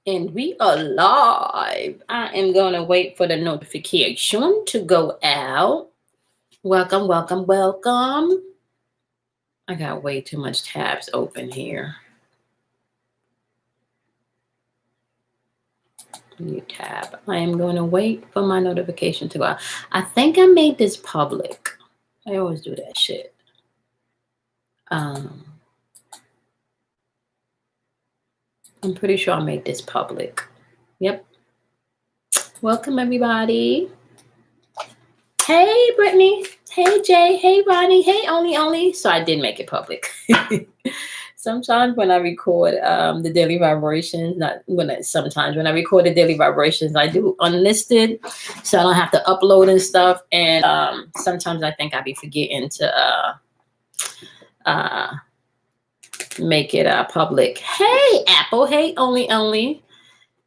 And we are live. I am going to wait for the notification to go out. Welcome, welcome, welcome. I got way too much tabs open here. New tab. I am going to wait for my notification to go out. I think I made this public. I always do that shit. I'm pretty sure I made this public. Yep. Welcome, everybody. Hey, Brittany. Hey, Jay. Hey, Ronnie. Hey, Only. So I did make it public. Sometimes when I record the daily vibrations, sometimes when I record the daily vibrations, I do unlisted, so I don't have to upload and stuff. And sometimes I think I be forgetting to make it public. Hey, Apple. Hey, Only.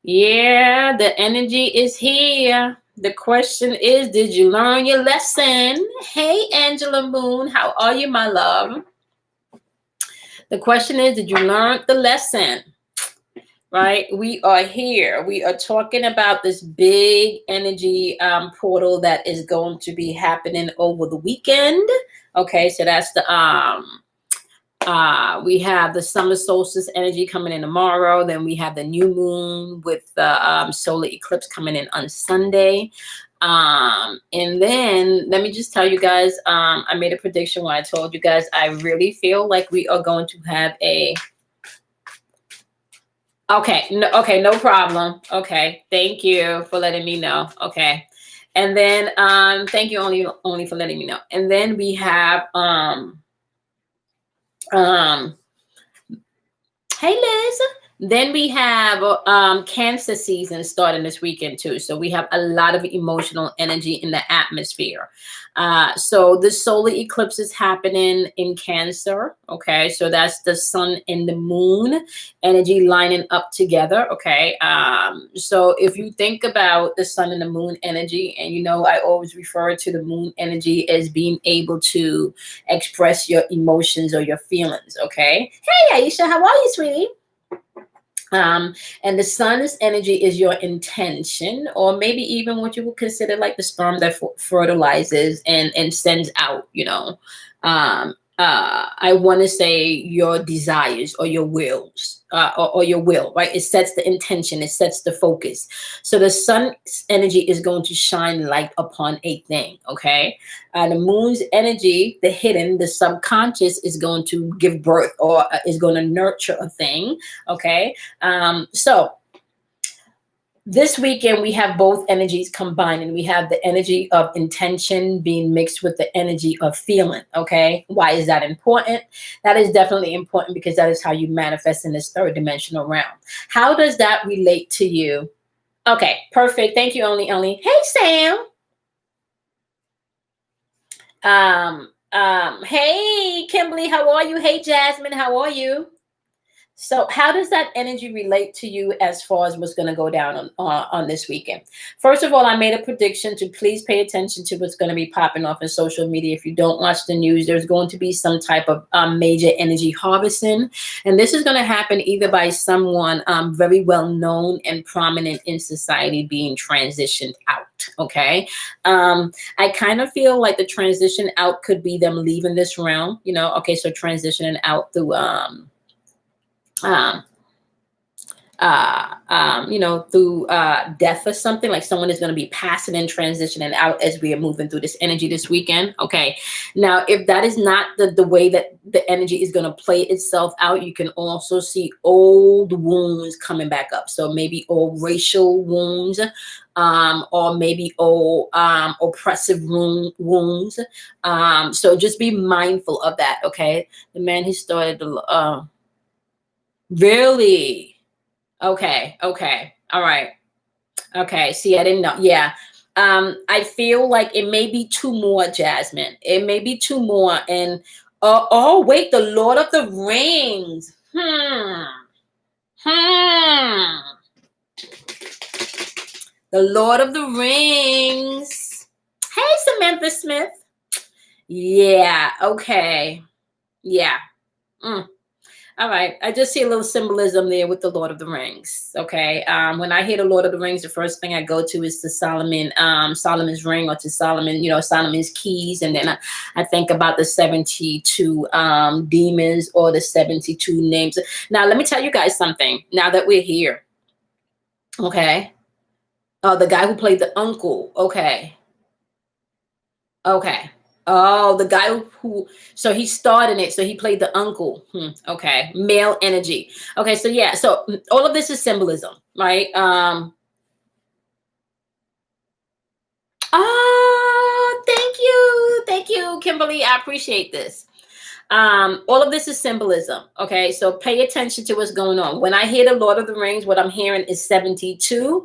Yeah, the energy is here. The question is, did you learn your lesson? Hey, Angela Moon, how are you, my love? The question is, did you learn the lesson? Right? We are here. We are talking about this big energy portal that is going to be happening over the weekend. Okay, so that's the we have the summer solstice energy coming in tomorrow. Then we have the new moon with the solar eclipse coming in on Sunday. And then let me just tell you guys, I made a prediction when I told you guys, I really feel like we are going to have no problem. Okay. Thank you for letting me know. Okay. And then, thank you only for letting me know. And then we have, hey, Liz. Then we have Cancer season starting this weekend too. So we have a lot of emotional energy in the atmosphere. So the solar eclipse is happening in Cancer. Okay, so that's the sun and the moon energy lining up together. Okay, so if you think about the sun and the moon energy, and I always refer to the moon energy as being able to express your emotions or your feelings. Okay, hey Aisha, how are you, sweetie? And the sun's energy is your intention, or maybe even what you would consider like the sperm that fertilizes and sends out, I want to say your desires or your wills, or your will, right? It sets the intention, it sets the focus. So the sun's energy is going to shine light upon a thing, okay? The moon's energy, the hidden, the subconscious, is going to give birth or is going to nurture a thing, okay? So this weekend, we have both energies combined, and we have the energy of intention being mixed with the energy of feeling, okay? Why is that important? That is definitely important because that is how you manifest in this third dimensional realm. How does that relate to you? Okay, perfect. Thank you, Only. Hey, Sam. Hey, Kimberly, how are you? Hey, Jasmine, how are you? So how does that energy relate to you as far as what's going to go down on this weekend? First of all, I made a prediction to please pay attention to what's going to be popping off in social media. If you don't watch the news, there's going to be some type of major energy harvesting. And this is going to happen either by someone very well known and prominent in society being transitioned out. Okay. I kind of feel like the transition out could be them leaving this realm, okay. So transitioning out through, through death or something, like someone is going to be passing and transitioning out as we are moving through this energy this weekend. Okay. Now, if that is not the way that the energy is going to play itself out, you can also see old wounds coming back up. So maybe old racial wounds, or maybe old oppressive wounds. So just be mindful of that. Okay. The man who started the really? Okay. All right. Okay. See, I didn't know. Yeah. I feel like it may be two more, Jasmine. It may be two more. And wait, the Lord of the Rings. The Lord of the Rings. Hey, Samantha Smith. Yeah. Okay. Yeah. All right. I just see a little symbolism there with the Lord of the Rings. Okay. When I hear the Lord of the Rings, the first thing I go to is to Solomon, Solomon's ring, or to Solomon, Solomon's keys. And then I think about the 72 demons, or the 72 names. Now, let me tell you guys something. Now that we're here. Okay. The guy who played the uncle. Okay. Okay. Oh, the guy who, so he starred in it. So he played the uncle. Okay. Male energy. Okay. So yeah. So all of this is symbolism, right? Oh, thank you. Thank you, Kimberly. I appreciate this. All of this is symbolism. Okay. So pay attention to what's going on. When I hear the Lord of the Rings, what I'm hearing is 72.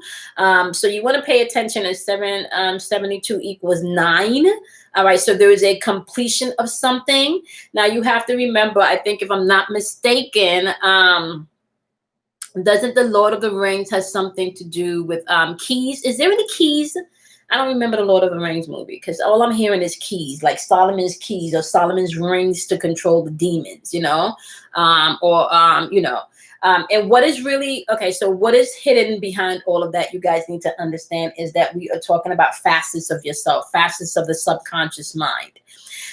So you want to pay attention as 72 equals 9. All right. So there is a completion of something. Now you have to remember, I think if I'm not mistaken, doesn't the Lord of the Rings has something to do with keys? Is there any keys? I don't remember the Lord of the Rings movie, because all I'm hearing is keys, like Solomon's keys or Solomon's rings to control the demons, and what is really, okay, so what is hidden behind all of that, you guys need to understand, is that we are talking about facets of yourself, facets of the subconscious mind.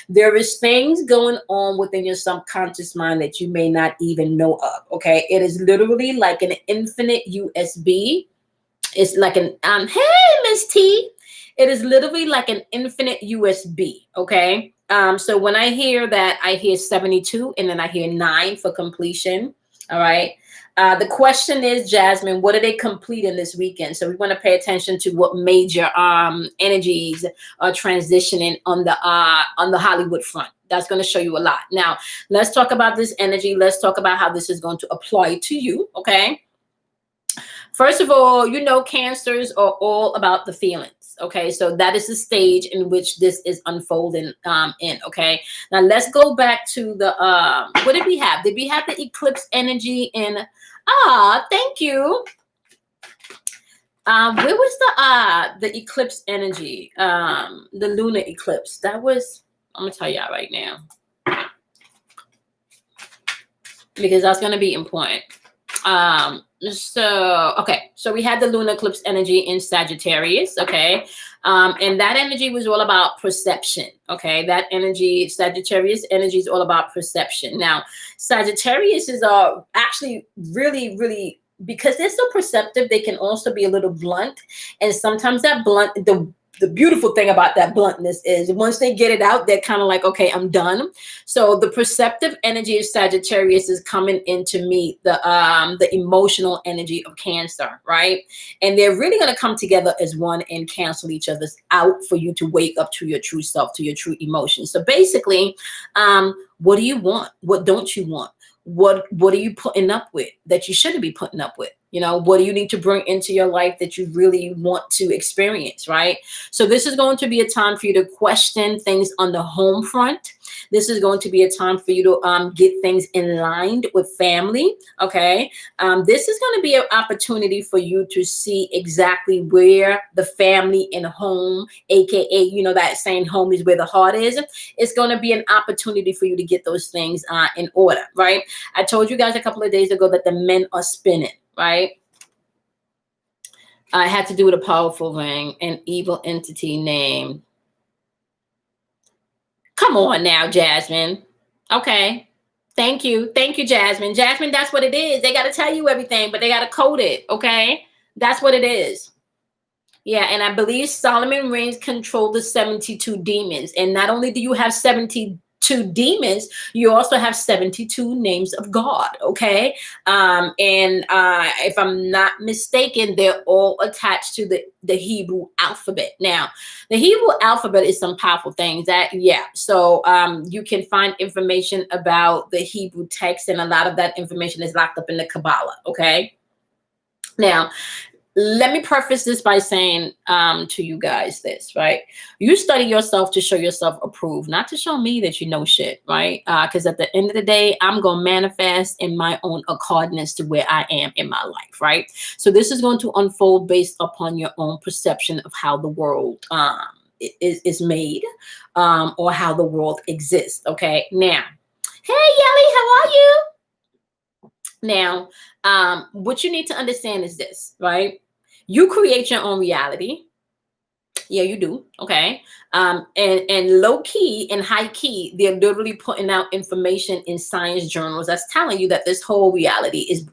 There is things going on within your subconscious mind that you may not even know of, okay? It is literally like an infinite USB. It's like an, hey, Miss T. It is literally like an infinite USB, okay? So when I hear that, I hear 72, and then I hear 9 for completion, all right? The question is, Jasmine, what are they completing this weekend? So we want to pay attention to what major energies are transitioning on the Hollywood front. That's going to show you a lot. Now, let's talk about this energy. Let's talk about how this is going to apply to you, okay? First of all, Cancers are all about the feelings. Okay, so that is the stage in which this is unfolding in. Okay, now let's go back to the what did we have? Did we have the eclipse energy in? Thank you. Where was the eclipse energy? The lunar eclipse. That was. I'm gonna tell y'all right now, because that's gonna be important. So we had the lunar eclipse energy in Sagittarius, okay? And that energy was all about perception, okay? That energy, Sagittarius energy, is all about perception. Now, Sagittarius is actually really, really, because they're so perceptive, they can also be a little blunt. And sometimes that blunt, the beautiful thing about that bluntness is once they get it out, they're kind of like, okay, I'm done. So the perceptive energy of Sagittarius is coming in to meet the emotional energy of Cancer, right? And they're really going to come together as one and cancel each other's out for you to wake up to your true self, to your true emotions. So basically, what do you want? What don't you want? What are you putting up with that you shouldn't be putting up with? What do you need to bring into your life that you really want to experience, right? So this is going to be a time for you to question things on the home front. This is going to be a time for you to get things in line with family, okay? This is going to be an opportunity for you to see exactly where the family and home, aka, that saying home is where the heart is. It's going to be an opportunity for you to get those things in order, right? I told you guys a couple of days ago that the men are spinning, right? I had to do with a powerful ring, an evil entity name. Come on now, Jasmine. Okay. Thank you. Thank you, Jasmine. Jasmine, that's what it is. They got to tell you everything, but they got to code it. Okay. That's what it is. Yeah. And I believe Solomon rings control the 72 demons. And not only do you have 72 demons, you also have 72 names of God. Okay. If I'm not mistaken, they're all attached to the Hebrew alphabet. Now, the Hebrew alphabet is some powerful things So you can find information about the Hebrew text, and a lot of that information is locked up in the Kabbalah. Okay. Now, let me preface this by saying to you guys this, right? You study yourself to show yourself approved, not to show me that you know shit, right? Because at the end of the day, I'm going to manifest in my own accordance to where I am in my life, right? So this is going to unfold based upon your own perception of how the world is made or how the world exists, okay? Now, hey, Yelly, how are you? Now, what you need to understand is this, right? You create your own reality. Yeah, you do. Okay. And low key and high key, they're literally putting out information in science journals that's telling you that this whole reality is,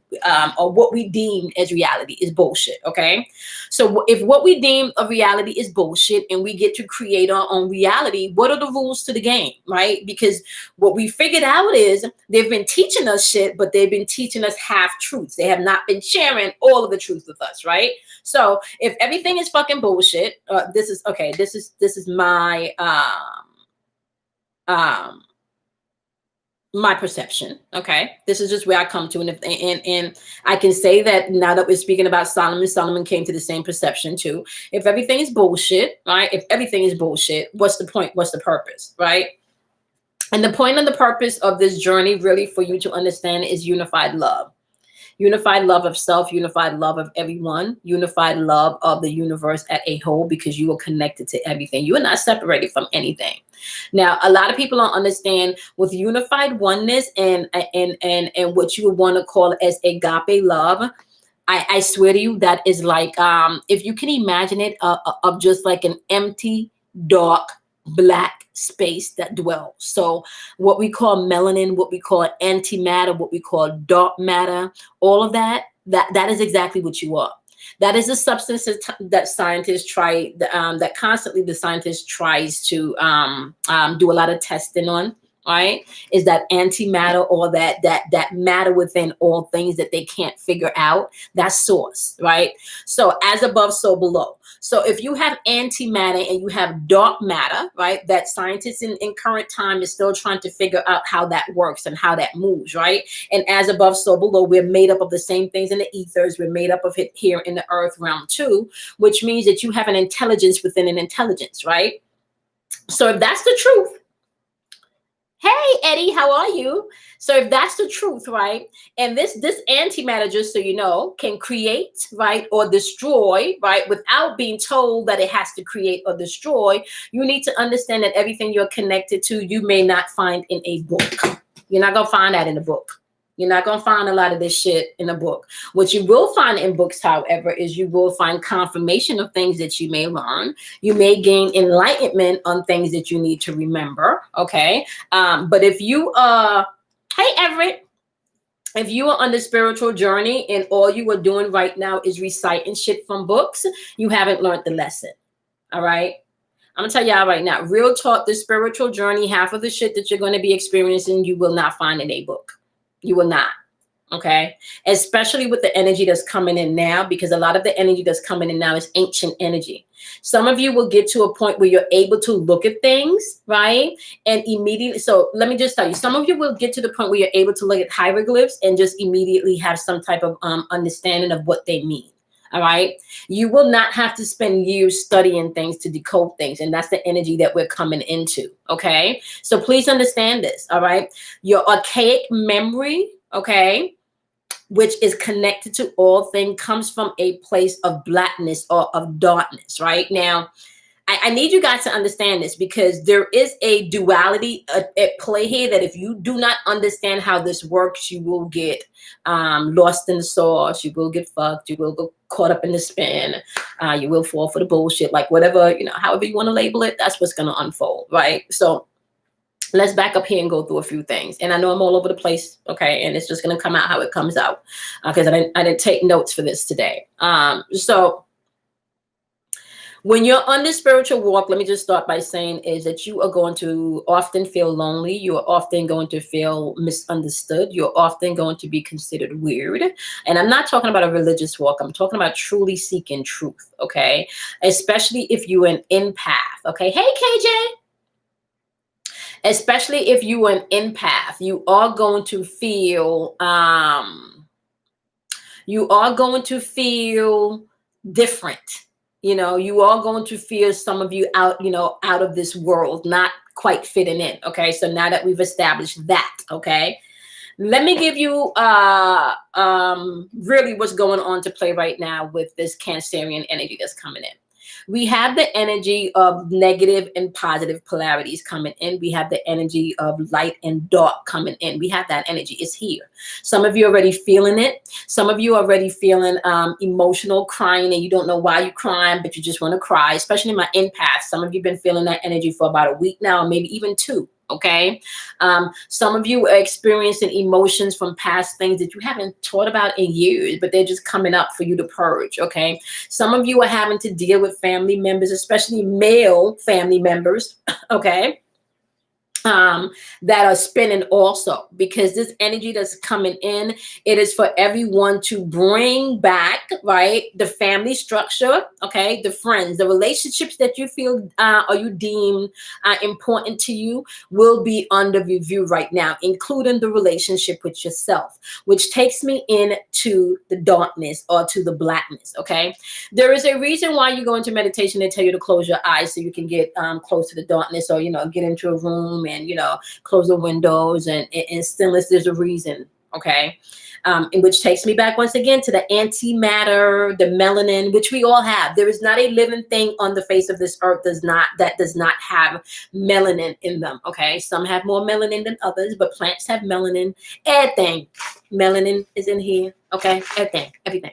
or what we deem as reality is bullshit. Okay. So if what we deem a reality is bullshit and we get to create our own reality, what are the rules to the game, right? Because what we figured out is they've been teaching us shit, but they've been teaching us half truths. They have not been sharing all of the truth with us, right? So if everything is fucking bullshit, this is okay. This is my um my perception. Okay, this is just where I come to, and and I can say that now that we're speaking about Solomon, Solomon came to the same perception too. If everything is bullshit, right? If everything is bullshit, what's the point? What's the purpose, right? And the point and the purpose of this journey, really, for you to understand, is unified love. Unified love of self, unified love of everyone, unified love of the universe at a whole, because you are connected to everything. You are not separated from anything. Now, a lot of people don't understand with unified oneness and what you would want to call as agape love. I swear to you, that is like, if you can imagine it, of just like an empty, dark, black space that dwells. So what we call melanin, what we call antimatter, what we call dark matter, all of that is exactly what you are. That is a substance that scientists try, that constantly the scientist tries to do a lot of testing on. Right, is that antimatter, or that matter within all things that they can't figure out, that's source, right? So as above, so below. So if you have antimatter and you have dark matter, right, that scientists in current time is still trying to figure out how that works and how that moves, right? And as above, so below, we're made up of the same things in the ethers. We're made up of it here in the earth realm too, which means that you have an intelligence within an intelligence, right? So if that's the truth, hey Eddie, how are you? So if that's the truth, right? And this antimatter, just so you know, can create, right, or destroy, right, without being told that it has to create or destroy. You need to understand that everything you're connected to, you may not find in a book. You're not gonna find that in a book. You're not going to find a lot of this shit in a book. What you will find in books, however, is you will find confirmation of things that you may learn. You may gain enlightenment on things that you need to remember. Okay. But if you hey Everett, if you are on the spiritual journey and all you are doing right now is reciting shit from books, you haven't learned the lesson. All right. I'm gonna tell y'all right now, real talk, the spiritual journey, half of the shit that you're going to be experiencing, you will not find in a book. You will not. Okay. Especially with the energy that's coming in now, because a lot of the energy that's coming in now is ancient energy. Some of you will get to a point where you're able to look at things, right? And immediately, so let me just tell you, some of you will get to the point where you're able to look at hieroglyphs and just immediately have some type of understanding of what they mean. All right. You will not have to spend years studying things to decode things. And that's the energy that we're coming into. Okay. So please understand this. All right. Your archaic memory, okay, which is connected to all things, comes from a place of blackness or of darkness. Right now, I need you guys to understand this, because there is a duality at play here, that if you do not understand how this works, you will get lost in the sauce. You will get fucked. You will get caught up in the spin. You will fall for the bullshit, like whatever, however you want to label it, that's what's going to unfold, right? So let's back up here and go through a few things. And I know I'm all over the place, okay? And it's just going to come out how it comes out, because I didn't take notes for this today. So when you're on this spiritual walk, let me just start by saying is that you are going to often feel lonely. You are often going to feel misunderstood. You're often going to be considered weird. And I'm not talking about a religious walk. I'm talking about truly seeking truth, okay? Especially if you're an empath, okay? Hey, KJ. Especially if you are an empath, you are going to feel, different. You are going to feel some of you out, out of this world, not quite fitting in. Okay. So now that we've established that, okay, let me give you really what's going on to play right now with this Cancerian energy that's coming in. We have the energy of negative and positive polarities coming in. We have the energy of light and dark coming in. We have that energy. It's here. Some of you are already feeling it. Some of you are already feeling emotional, crying, and you don't know why you're crying, but you just want to cry, especially my empaths. Some of you have been feeling that energy for about a week now, or maybe even 2. Okay. Some of you are experiencing emotions from past things that you haven't thought about in years, but they're just coming up for you to purge. Okay. Some of you are having to deal with family members, especially male family members. Okay. That are spinning also, because this energy that's coming in, it is for everyone to bring back, right, the family structure, okay, the friends, the relationships that you feel or you deem important to you will be under review right now, including the relationship with yourself, which takes me into the darkness or to the blackness. Okay, there is a reason why you go into meditation. They tell you to close your eyes so you can get close to the darkness, or get into a room and close the windows and stillness. There's a reason. Okay. In which takes me back once again to the antimatter, the melanin, which we all have. There is not a living thing on the face of this earth that does not have melanin in them. Okay. Some have more melanin than others, but plants have melanin. Everything. Melanin is in here. Okay. Everything.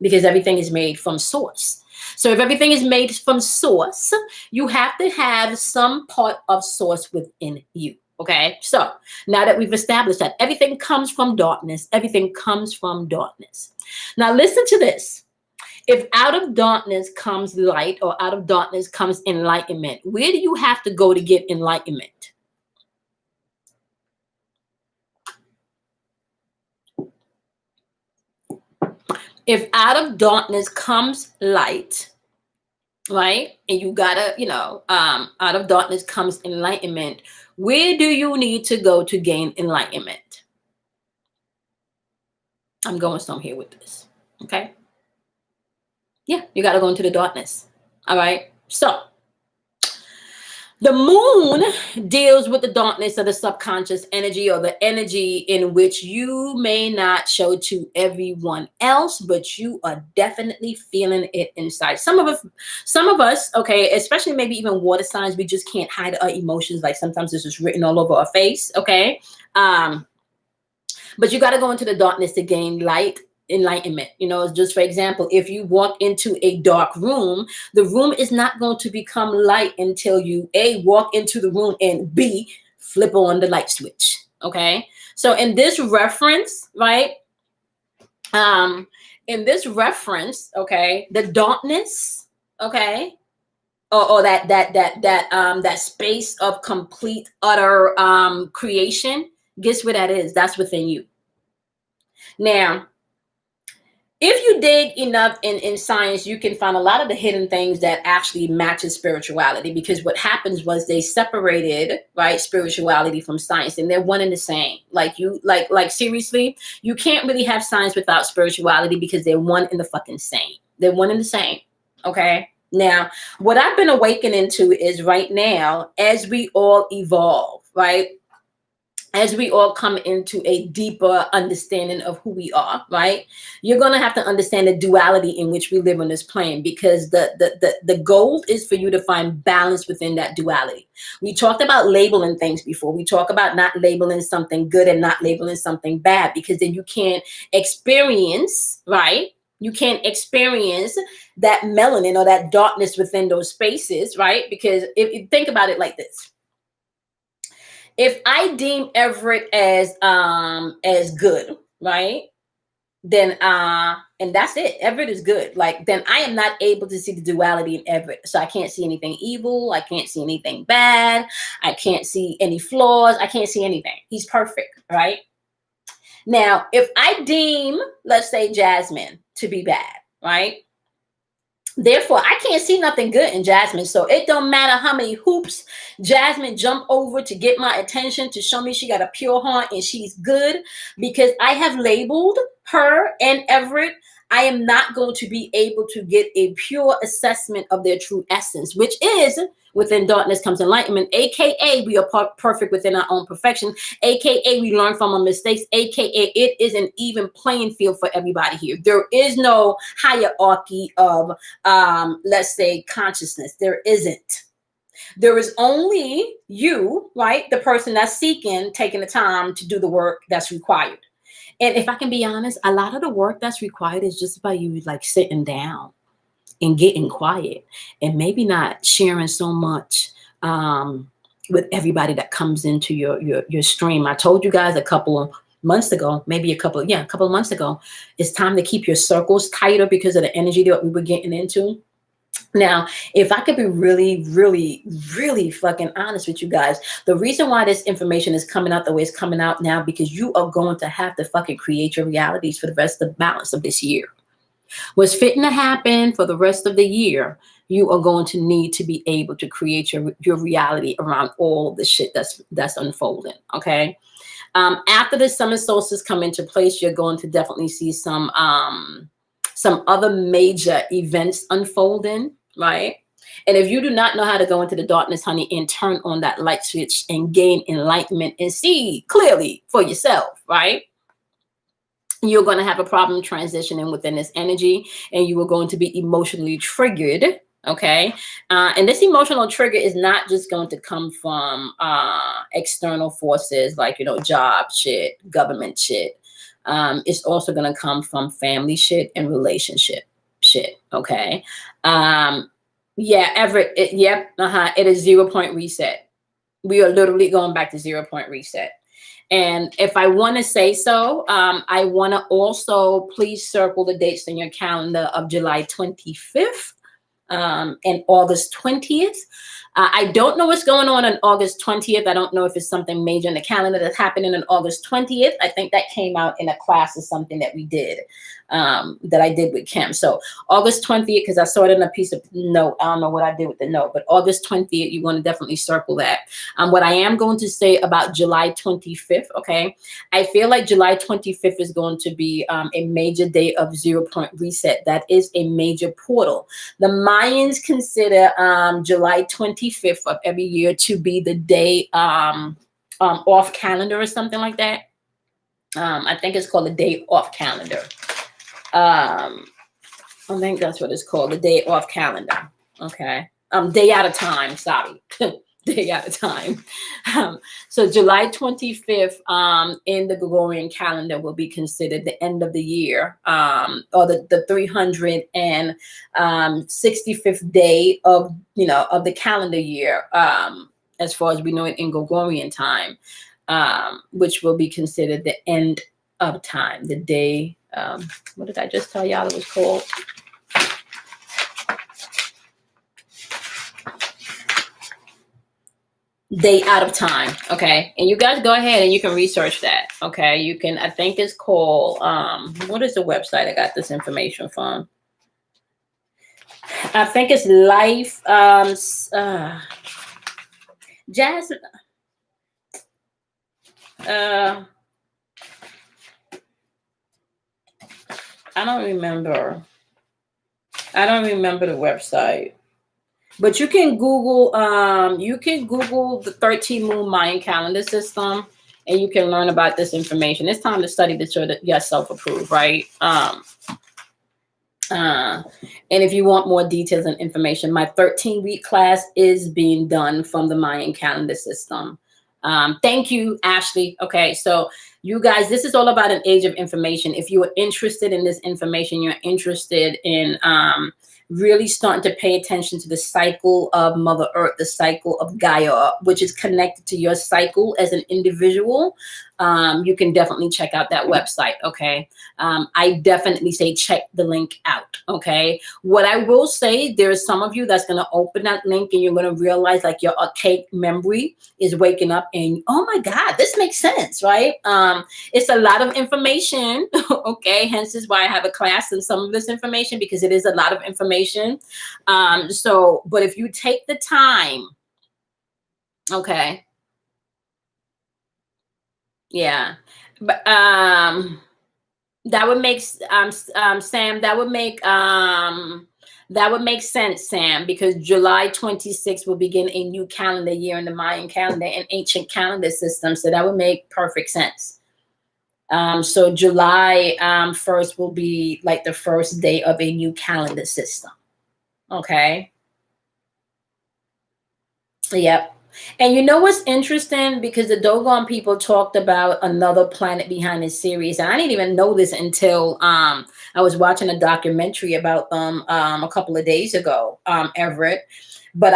Because everything is made from source. So if everything is made from source, you have to have some part of source within you. Okay. So now that we've established that everything comes from darkness, everything comes from darkness. Now listen to this. If out of darkness comes light, or out of darkness comes enlightenment, where do you have to go to get enlightenment? If out of darkness comes light, right, and you gotta, out of darkness comes enlightenment, where do you need to go to gain enlightenment? I'm going somewhere with this. Okay. Yeah, you got to go into the darkness. All right. So the moon deals with the darkness of the subconscious energy, or the energy in which you may not show to everyone else, but you are definitely feeling it inside. Some of us, okay, especially maybe even water signs, we just can't hide our emotions. Like sometimes it's just written all over our face. Okay. But you got to go into the darkness to gain light, enlightenment. Just for example, if you walk into a dark room, the room is not going to become light until you A, walk into the room, and B, flip on the light switch. Okay. So in this reference, right? In this reference, okay, the darkness, okay, or that space of complete utter creation, guess where that is? That's within you. Now, if you dig enough in science, you can find a lot of the hidden things that actually matches spirituality, because what happens was they separated, right, spirituality from science, and they're one and the same. Like seriously, you can't really have science without spirituality, because they're one and the fucking same. They're one and the same. Okay. Now, what I've been awakening to is right now, as we all evolve, right? As we all come into a deeper understanding of who we are, right? You're going to have to understand the duality in which we live on this plane, because the goal is for you to find balance within that duality. We talked about labeling things before. We talk about not labeling something good and not labeling something bad, because then you can't experience, right? You can't experience that melanin or that darkness within those spaces, right? Because if you think about it like this, if I deem Everett as good, right? Then and that's it. Everett is good. Like, then I am not able to see the duality in Everett. So I can't see anything evil. I can't see anything bad. I can't see any flaws. I can't see anything. He's perfect, right? Now, if I deem, let's say, Jasmine to be bad, right? Therefore, I can't see nothing good in Jasmine. So it don't matter how many hoops Jasmine jump over to get my attention, to show me she got a pure heart and she's good, because I have labeled her and Everett, I am not going to be able to get a pure assessment of their true essence, which is within darkness comes enlightenment, aka we are perfect within our own perfection, aka we learn from our mistakes, aka it is an even playing field for everybody here. There is no hierarchy of, let's say, consciousness. There isn't. There is only you, right? The person that's seeking, taking the time to do the work that's required. And if I can be honest, a lot of the work that's required is just by you like sitting down and getting quiet and maybe not sharing so much with everybody that comes into your stream. I told you guys a couple of months ago, maybe a couple of months ago, it's time to keep your circles tighter because of the energy that we were getting into. Now, if I could be really, really, really fucking honest with you guys, the reason why this information is coming out the way it's coming out now, because you are going to have to fucking create your realities for the rest of the balance of this year. What's fitting to happen for the rest of the year, you are going to need to be able to create your reality around all the shit that's unfolding. Okay. After the summer solstice come into place, you're going to definitely see some other major events unfolding, right? And if you do not know how to go into the darkness, honey, and turn on that light switch and gain enlightenment and see clearly for yourself, right? You're going to have a problem transitioning within this energy, and you are going to be emotionally triggered. Okay. And this emotional trigger is not just going to come from external forces like, job shit, government shit. It's also going to come from family shit and relationship shit. Okay. Yeah, Everett. It is 0 point reset. We are literally going back to 0 point reset. And if I want to say so, I want to also please circle the dates in your calendar of July 25th and August 20th. I don't know what's going on August 20th. I don't know if it's something major in the calendar that's happening on August 20th. I think that came out in a class or something that we did, that I did with Kim. So August 20th, because I saw it in a piece of note. I don't know what I did with the note, but August 20th, you want to definitely circle that. What I am going to say about July 25th, okay, I feel like July 25th is going to be a major day of 0 point reset. That is a major portal. The Mayans consider July 25th of every year to be the day off calendar or something like that. I think it's called the day off calendar. I think that's what it's called, the day off calendar. Okay. Day out of time. Sorry. Day at a time. So July 25th in the Gregorian calendar will be considered the end of the year, or the 365th day of the calendar year, as far as we know it in Gregorian time, which will be considered the end of time, the day. What did I just tell y'all it was called? Day out of time. Okay. And you guys go ahead and you can research that. Okay. You can, I think it's called, what is the website I got this information from? I think it's Life, Jasmine. I don't remember the website. But you can Google the 13 moon Mayan calendar system, and you can learn about this information. It's time to study this so that you're self-approved, right? And if you want more details and information, my 13-week class is being done from the Mayan calendar system. Thank you, Ashley. Okay, so you guys, this is all about an age of information. If you are interested in this information, you're interested in really starting to pay attention to the cycle of Mother Earth, the cycle of Gaia, which is connected to your cycle as an individual, you can definitely check out that website. Okay. I definitely say check the link out. Okay. What I will say, there's some of you that's going to open that link and you're going to realize like your archaic memory is waking up and, oh my God, this makes sense, right? It's a lot of information. Okay. Hence is why I have a class in some of this information, because it is a lot of information. But if you take the time, okay. Yeah. But That would make Sam. That would make sense, Sam, because July 26th will begin a new calendar year in the Mayan calendar and ancient calendar system. So that would make perfect sense. So July 1st will be like the first day of a new calendar system. Okay. Yep. And you know what's interesting? Because the Dogon people talked about another planet behind this series. And I didn't even know this until I was watching a documentary about them a couple of days ago, Everett. But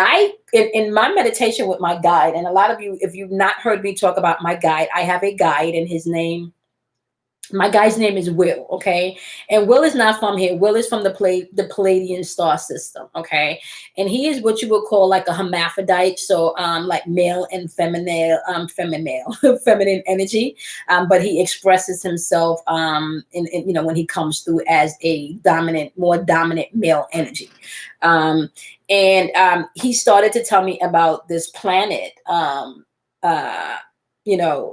in my meditation with my guide, and a lot of you, if you've not heard me talk about my guide, I have a guide, and my guy's name is Will, okay? And Will is not from here. Will is from the Palladian star system, okay? And he is what you would call like a hermaphrodite, so like male and feminine, feminine energy. But he expresses himself in when he comes through as a more dominant male energy. And he started to tell me about this planet.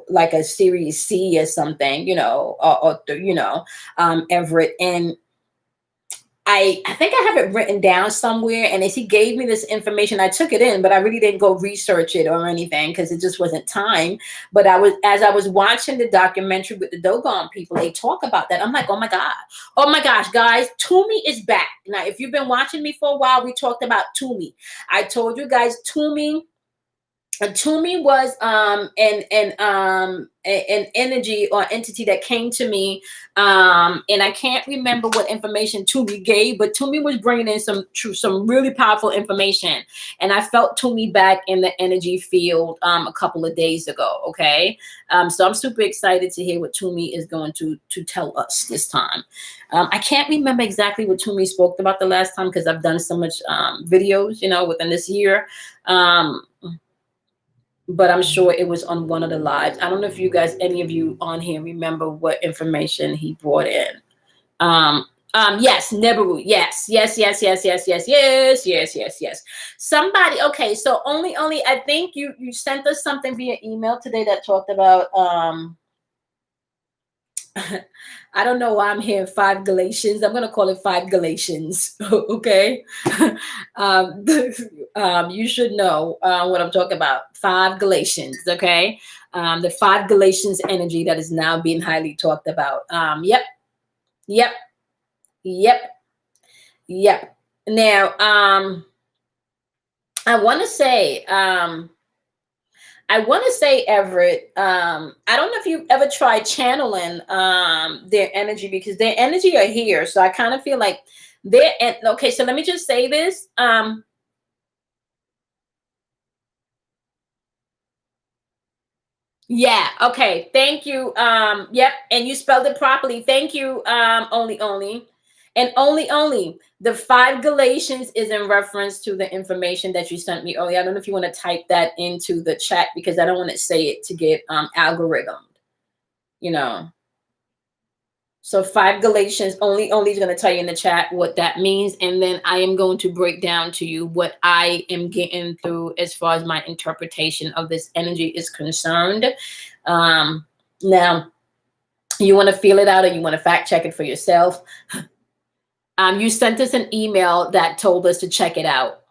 Like a Series C or something, Everett. And I think I have it written down somewhere. And as he gave me this information, I took it in, but I really didn't go research it or anything because it just wasn't time. But as I was watching the documentary with the Dogon people, they talk about that. I'm like, oh my gosh, guys, Toomey is back. Now, if you've been watching me for a while, we talked about Toomey. I told you guys Toomey was an energy or entity that came to me, and I can't remember what information Toomey gave, but Toomey was bringing in some really powerful information, and I felt Toomey back in the energy field a couple of days ago. Okay, so I'm super excited to hear what Toomey is going to tell us this time. I can't remember exactly what Toomey spoke about the last time because I've done so much videos, within this year. But I'm sure it was on one of the lives. I don't know if any of you on here remember what information he brought in. Yes, Nebaru. Yes. Somebody, okay, so only, I think you sent us something via email today that talked about, I don't know why I'm hearing 5 Galatians. I'm going to call it 5 Galatians. Okay. You should know what I'm talking about. 5 Galatians. Okay. The 5 Galatians energy that is now being highly talked about. Yep. Now, I want to say, Everett, I don't know if you've ever tried channeling their energy, because their energy are here. So I kind of feel like okay, so let me just say this. Yeah, okay. Thank you. Yep, and you spelled it properly. Thank you, only. And only the 5 Galatians is in reference to the information that you sent me earlier. I don't know if you want to type that into the chat because I don't want to say it to get algorithmed, So 5 Galatians, only is going to tell you in the chat what that means. And then I am going to break down to you what I am getting through as far as my interpretation of this energy is concerned. Now, you want to feel it out or you want to fact check it for yourself. You sent us an email that told us to check it out.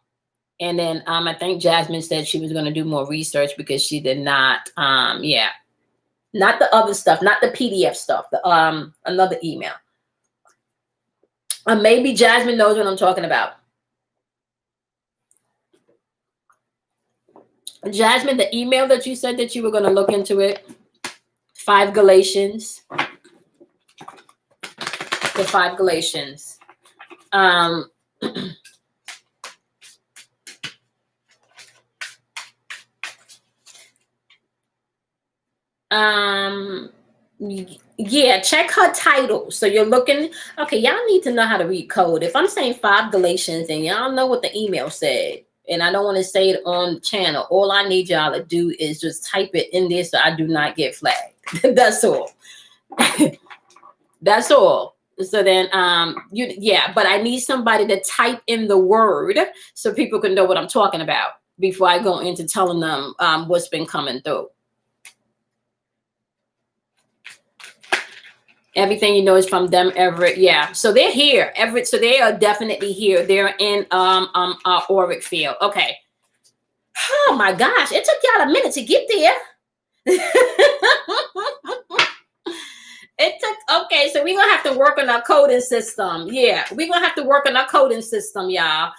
And then I think Jasmine said she was going to do more research because she did not. Not the other stuff, not the PDF stuff, another email. Maybe Jasmine knows what I'm talking about. Jasmine, the email that you said that you were going to look into it, 5 Galatians. The 5 Galatians. Yeah, check her title. So you're looking, okay, y'all need to know how to read code. If I'm saying 5 Galatians and y'all know what the email said, and I don't want to say it on the channel, all I need y'all to do is just type it in there so I do not get flagged. That's all. That's all. So then, but I need somebody to type in the word so people can know what I'm talking about before I go into telling them what's been coming through. Everything you know is from them, Everett. Yeah. So they're here, Everett. So they are definitely here. They're in our auric field. Okay. Oh my gosh. It took y'all a minute to get there. It took, okay, so we're gonna have to work on our coding system. Yeah, we're gonna have to work on our coding system, y'all.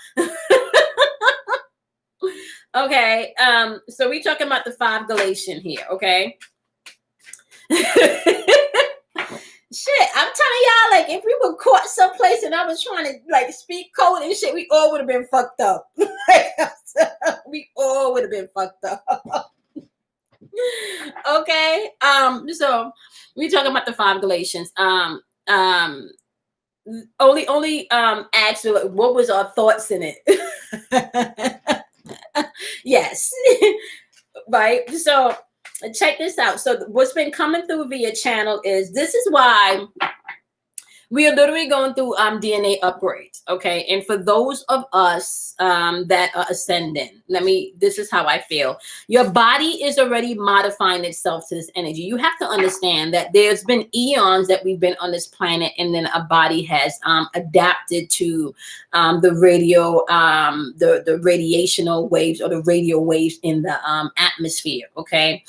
Okay, so we're talking about the 5 Galatian here, okay? Shit, I'm telling y'all, like, if we were caught someplace and I was trying to like speak code and shit, we all would have been fucked up. We all would have been fucked up. Okay, so we talking about the 5 Galatians. Only asked what was our thoughts in it. Yes. Right. So check this out. So what's been coming through via channel is this is why we are literally going through DNA upgrades, okay? And for those of us that are ascending, this is how I feel. Your body is already modifying itself to this energy. You have to understand that there's been eons that we've been on this planet, and then a body has adapted to the radio, the radiational waves or the radio waves in the atmosphere, okay?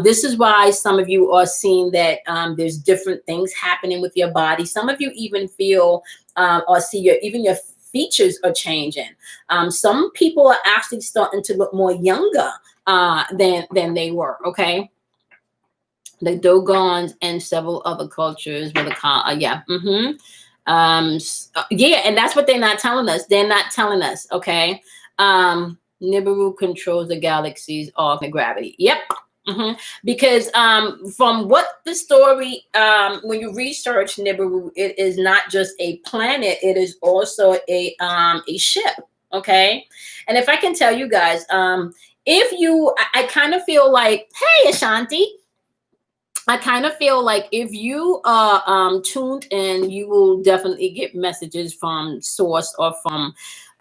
This is why some of you are seeing that there's different things happening with your body. Some of you even feel or see your features are changing. Some people are actually starting to look more younger than they were, okay? The Dogons and several other cultures with a yeah. Yeah, and that's what they're not telling us. They're not telling us, okay? Nibiru controls the galaxies of the gravity. Yep. Because from what the story, when you research Nibiru, it is not just a planet, it is also a ship, okay? And if I can tell you guys, I kind of feel like, hey, Ashanti, I kind of feel like if you are tuned in, you will definitely get messages from source or from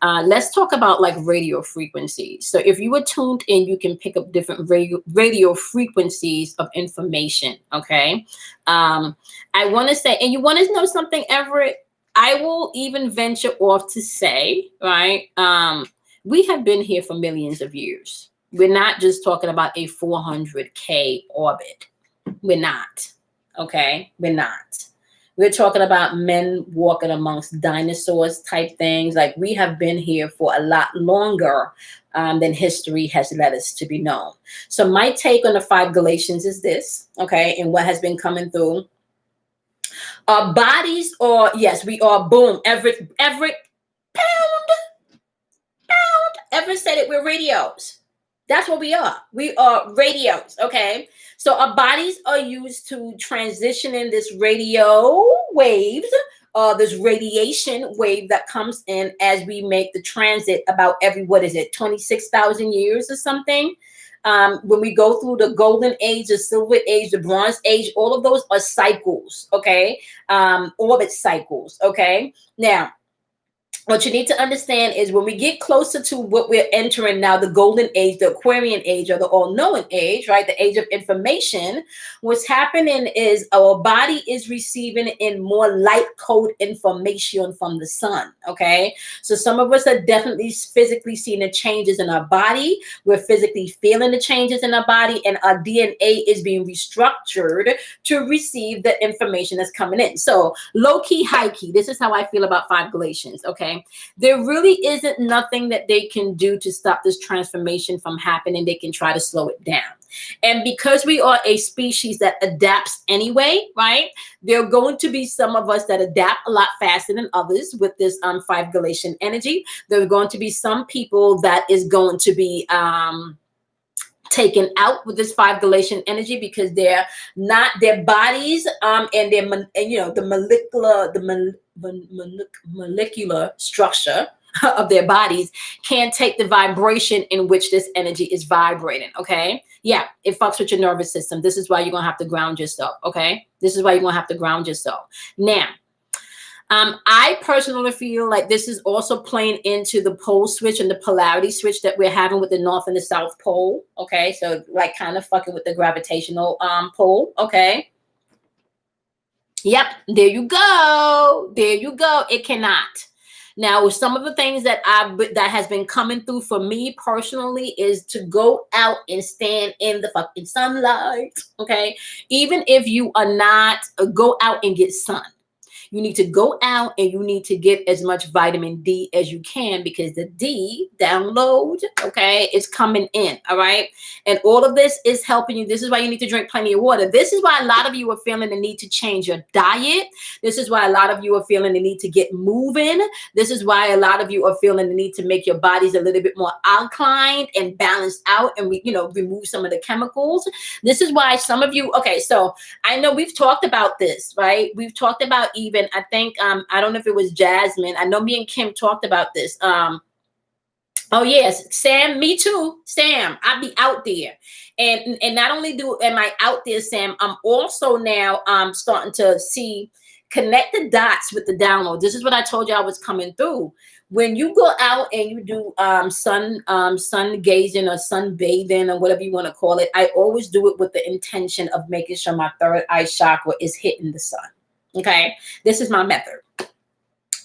let's talk about like radio frequencies. So if you were tuned in, you can pick up different radio frequencies of information. Okay. I want to say, and you want to know something, Everett? I will even venture off to say, right? We have been here for millions of years. We're not just talking about a 400K orbit. We're not. Okay. We're not. We're talking about men walking amongst dinosaurs type things. Like we have been here for a lot longer than history has led us to be known. So my take on the 5 Galatians is this, okay, and what has been coming through. Our bodies are, yes, we are, boom, Everett, pound, Everett said it, we're radios. That's what we are. We are radios, okay? So our bodies are used to transition in this radio waves, this radiation wave that comes in as we make the transit about every, 26,000 years or something? When we go through the golden age, the silver age, the bronze age, all of those are cycles, okay? Orbit cycles, okay? Now, what you need to understand is when we get closer to what we're entering now, the golden age, the Aquarian age, or the all-knowing age, right? The age of information. What's happening is our body is receiving in more light code information from the sun, okay? So some of us are definitely physically seeing the changes in our body. We're physically feeling the changes in our body, and our DNA is being restructured to receive the information that's coming in. So low-key, high-key, this is how I feel about 5 Galatians, okay? There really isn't nothing that they can do to stop this transformation from happening. They can try to slow it down. And because we are a species that adapts anyway, right? There are going to be some of us that adapt a lot faster than others with this 5 Galatian energy. There are going to be some people that is going to be taken out with this 5 Galatian energy because they're not, their bodies and their, the molecular structure of their bodies can't take the vibration in which this energy is vibrating, okay? Yeah, it fucks with your nervous system. This is why you're going to have to ground yourself, okay? This is why you're going to have to ground yourself. Now, I personally feel like this is also playing into the pole switch and the polarity switch that we're having with the North and the South Pole. Okay, so like kind of fucking with the gravitational pole. Okay. Yep, there you go. There you go. It cannot. Now, some of the things that that has been coming through for me personally is to go out and stand in the fucking sunlight. Okay, even if you are not, go out and get sun. You need to go out and you need to get as much vitamin D as you can, because the D download, okay, is coming in. All right. And all of this is helping you. This is why you need to drink plenty of water. This is why a lot of you are feeling the need to change your diet. This is why a lot of you are feeling the need to get moving. This is why a lot of you are feeling the need to make your bodies a little bit more alkaline and balanced out, and remove some of the chemicals. This is why some of you, okay, so I know we've talked about this, right? We've talked about, even I think I don't know if it was Jasmine. I know me and Kim talked about this. Oh yes, Sam, me too. Sam, I be out there. And not only am I out there, Sam, I'm also now starting to connect the dots with the download. This is what I told you I was coming through. When you go out and you do sun gazing or sunbathing or whatever you want to call it, I always do it with the intention of making sure my third eye chakra is hitting the sun. Okay, this is my method.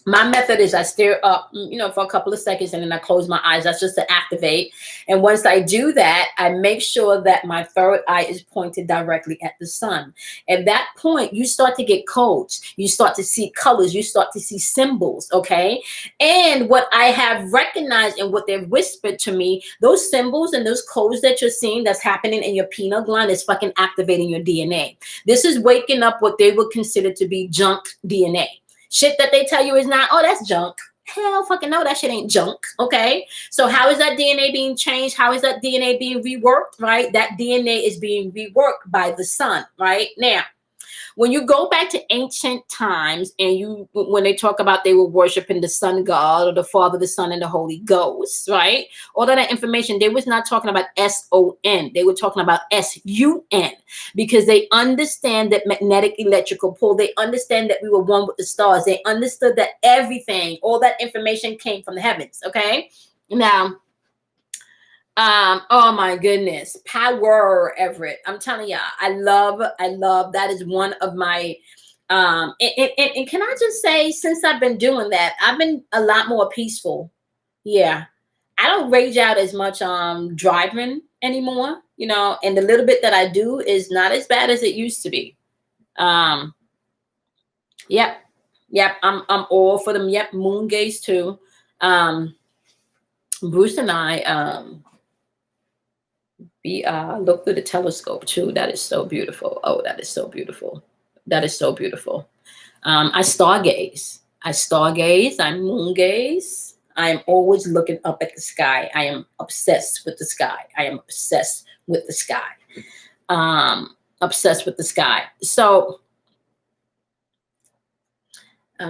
My method is I stare up, for a couple of seconds, and then I close my eyes. That's just to activate. And once I do that, I make sure that my third eye is pointed directly at the sun. At that point, you start to get codes. You start to see colors. You start to see symbols, okay? And what I have recognized and what they've whispered to me, those symbols and those codes that you're seeing that's happening in your pineal gland is fucking activating your DNA. This is waking up what they would consider to be junk DNA. Shit that they tell you is not, oh, that's junk. Hell fucking no, that shit ain't junk. Okay. So how is that DNA being changed? How is that DNA being reworked? Right? That DNA is being reworked by the sun. Right? Now, when you go back to ancient times and when they talk about they were worshiping the sun god or the Father, the Son, and the Holy Ghost, right? All of that information, they was not talking about S-O-N. They were talking about S-U-N, because they understand that magnetic electrical pull. They understand that we were one with the stars. They understood that everything, all that information came from the heavens, okay? Now, oh my goodness, power, Everett. I'm telling y'all, I love, that is one of my, and can I just say, since I've been doing that, I've been a lot more peaceful. Yeah. I don't rage out as much, driving anymore, and the little bit that I do is not as bad as it used to be. Yep. I'm all for them. Yep. Moon gaze too. Bruce and I, look through the telescope too. That is so beautiful. Oh, that is so beautiful. That is so beautiful. I stargaze. I moon gaze. I am always looking up at the sky. I am obsessed with the sky. Obsessed with the sky. So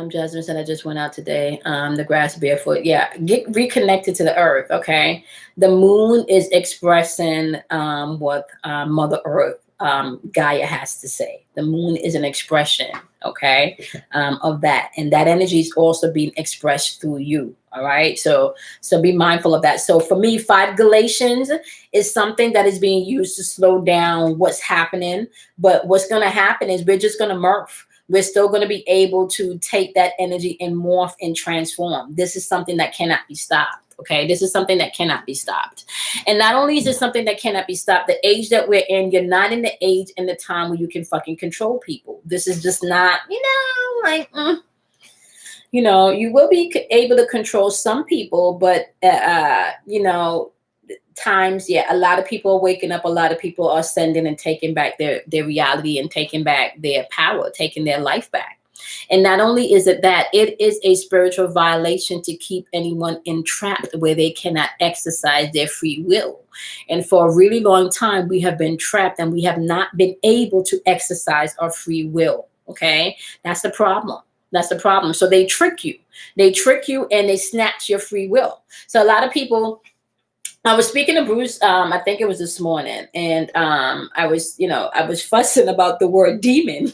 Jasmine said, I just went out today. The grass barefoot. Yeah, get reconnected to the earth. Okay. The moon is expressing what Mother Earth, Gaia, has to say. The moon is an expression, okay, of that. And that energy is also being expressed through you. All right. So be mindful of that. So for me, 5 Galatians is something that is being used to slow down what's happening. But what's going to happen is we're just going to morph. We're still going to be able to take that energy and morph and transform. This is something that cannot be stopped. Okay. This is something that cannot be stopped. And not only is this something that cannot be stopped, the age that we're in, you're not in the age and the time where you can fucking control people. This is just not, you will be able to control some people, but, times, yeah, a lot of people are waking up. A lot of people are sending and taking back their reality and taking back their power, taking their life back. And not only is it that, it is a spiritual violation to keep anyone entrapped where they cannot exercise their free will. And for a really long time, we have been trapped and we have not been able to exercise our free will. Okay, that's the problem. That's the problem. So they trick you. And they snatch your free will. So a lot of people. I was speaking to Bruce, I think it was this morning, and I was fussing about the word demon.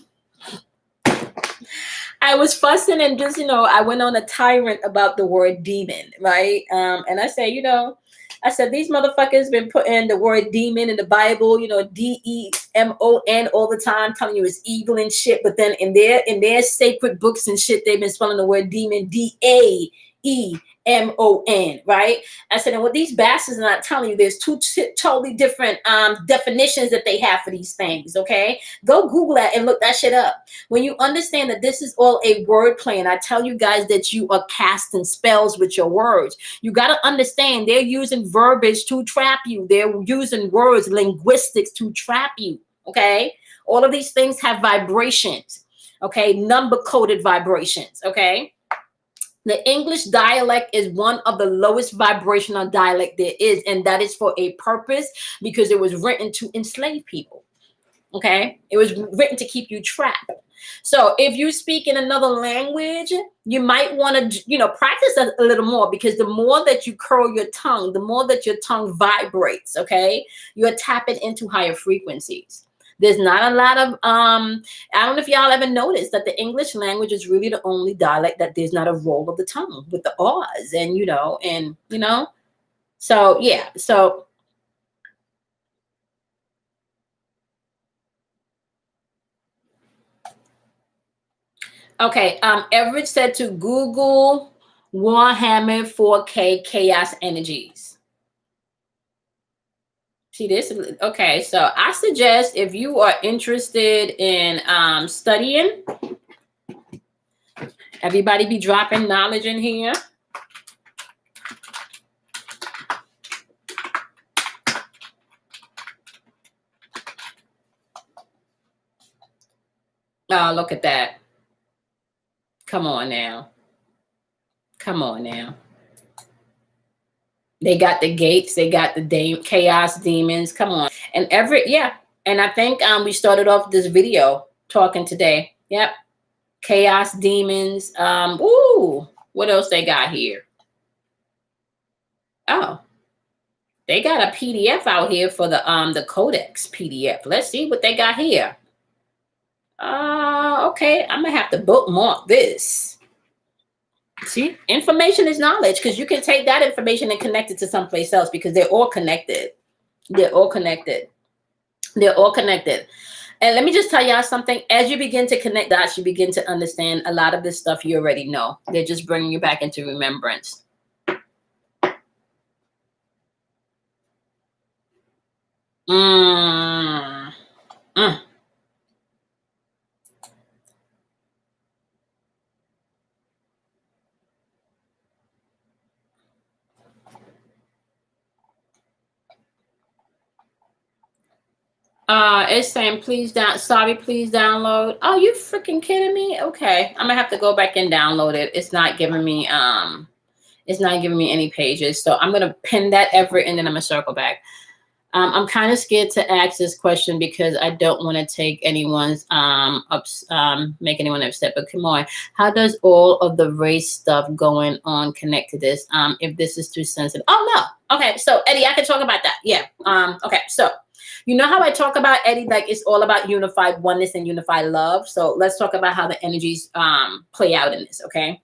I was fussing and just, I went on a tyrant about the word demon, right? And I say, I said, these motherfuckers been putting the word demon in the Bible, you know, DEMON all the time, telling you it's evil and shit. But then in their sacred books and shit, they've been spelling the word demon DAEMON, right? I said, and what these bastards are not telling you, there's two totally different definitions that they have for these things, okay? Go Google that and look that shit up. When you understand that this is all a word play, and I tell you guys that you are casting spells with your words, you got to understand they're using verbiage to trap you. They're using words, linguistics to trap you, okay? All of these things have vibrations, okay? Number-coded vibrations, okay? The English dialect is one of the lowest vibrational dialect there is, and that is for a purpose, because it was written to enslave people, okay? It was written to keep you trapped. So if you speak in another language, you might want to, you know, practice a little more, because the more that you curl your tongue, the more that your tongue vibrates, okay? You're tapping into higher frequencies. There's not a lot of, I don't know if y'all ever noticed that the English language is really the only dialect that there's not a roll of the tongue with the R's and, you know, so yeah, so. Okay, Everett said to Google Warhammer 4K Chaos Energies. See this? Okay, so I suggest if you are interested in studying, everybody be dropping knowledge in here. Oh, look at that. Come on now. Come on now. They got the gates. They got the chaos demons. Come on. And Everett, yeah. And I think we started off this video talking today. Yep. Chaos demons. Ooh, what else they got here? Oh, they got a PDF out here for the Codex PDF. Let's see what they got here. Okay, I'm gonna have to bookmark this. See, information is knowledge, because you can take that information and connect it to someplace else, because they're all connected. They're all connected. They're all connected. And let me just tell y'all something. As you begin to connect dots, you begin to understand a lot of this stuff you already know. They're just bringing you back into remembrance. It's saying please download. Oh, you freaking kidding me? Okay, I'm gonna have to go back and download it. It's not giving me any pages, so I'm gonna pin that Everett, and then I'm gonna circle back. I'm kind of scared to ask this question because I don't want to take anyone's make anyone upset. But come on, how does all of the race stuff going on connect to this? If this is too sensitive. Oh no. Okay, so Eddie, I can talk about that. Yeah. Okay, so you know how I talk about, Eddie, like it's all about unified oneness and unified love. So let's talk about how the energies play out in this. Okay.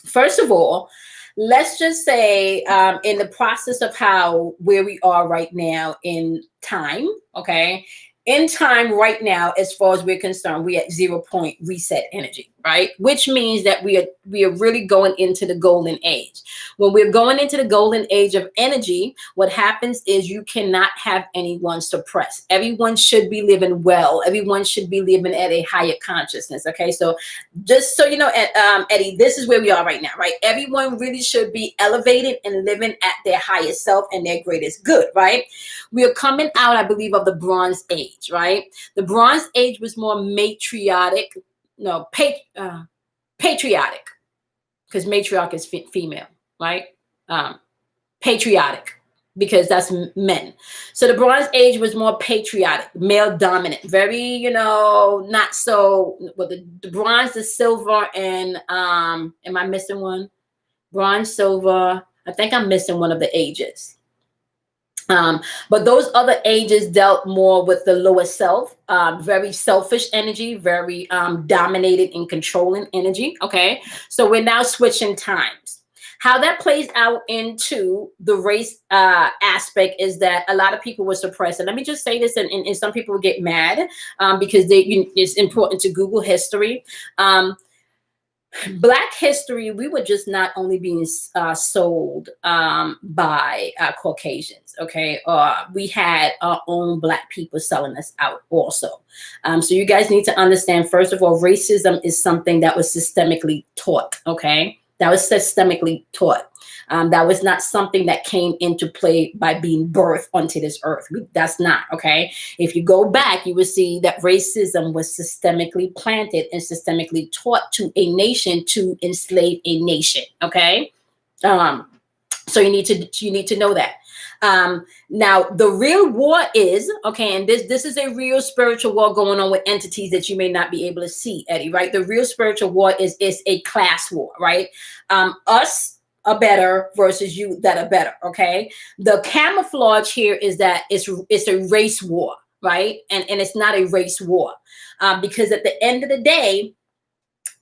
First of all, let's just say in the process of where we are right now in time, okay? In time right now, as far as we're concerned, we're at 0 point reset energy, right? Which means that we are really going into the golden age. When we're going into the golden age of energy, what happens is you cannot have anyone suppressed. Everyone should be living well. Everyone should be living at a higher consciousness, okay? So just so you know, Eddie, this is where we are right now, right? Everyone really should be elevated and living at their highest self and their greatest good, right? We are coming out, I believe, of the Bronze Age, right? The Bronze Age was more patriotic, because matriarch is female, right? Patriotic, because that's men. So the Bronze Age was more patriotic, male dominant, very, not so. Well, the bronze, the silver, and am I missing one? Bronze, silver. I think I'm missing one of the ages. But those other ages dealt more with the lower self, very selfish energy, very dominated and controlling energy. Okay, so we're now switching times. How that plays out into the race aspect is that a lot of people were suppressed. And let me just say this, and some people will get mad because it's important to Google history. Black history, we were just not only being sold by Caucasians, okay? We had our own Black people selling us out also. So you guys need to understand, first of all, racism is something that was systemically taught, okay? That was systemically taught. That was not something that came into play by being birthed onto this earth. That's not, okay? If you go back, you will see that racism was systemically planted and systemically taught to a nation to enslave a nation, okay? So you need to know that. Now the real war is, okay, and this is a real spiritual war going on with entities that you may not be able to see, Eddie, right? The real spiritual war is a class war, right? Us are better versus you that are better, okay? The camouflage here is that it's a race war, right? And it's not a race war, because at the end of the day,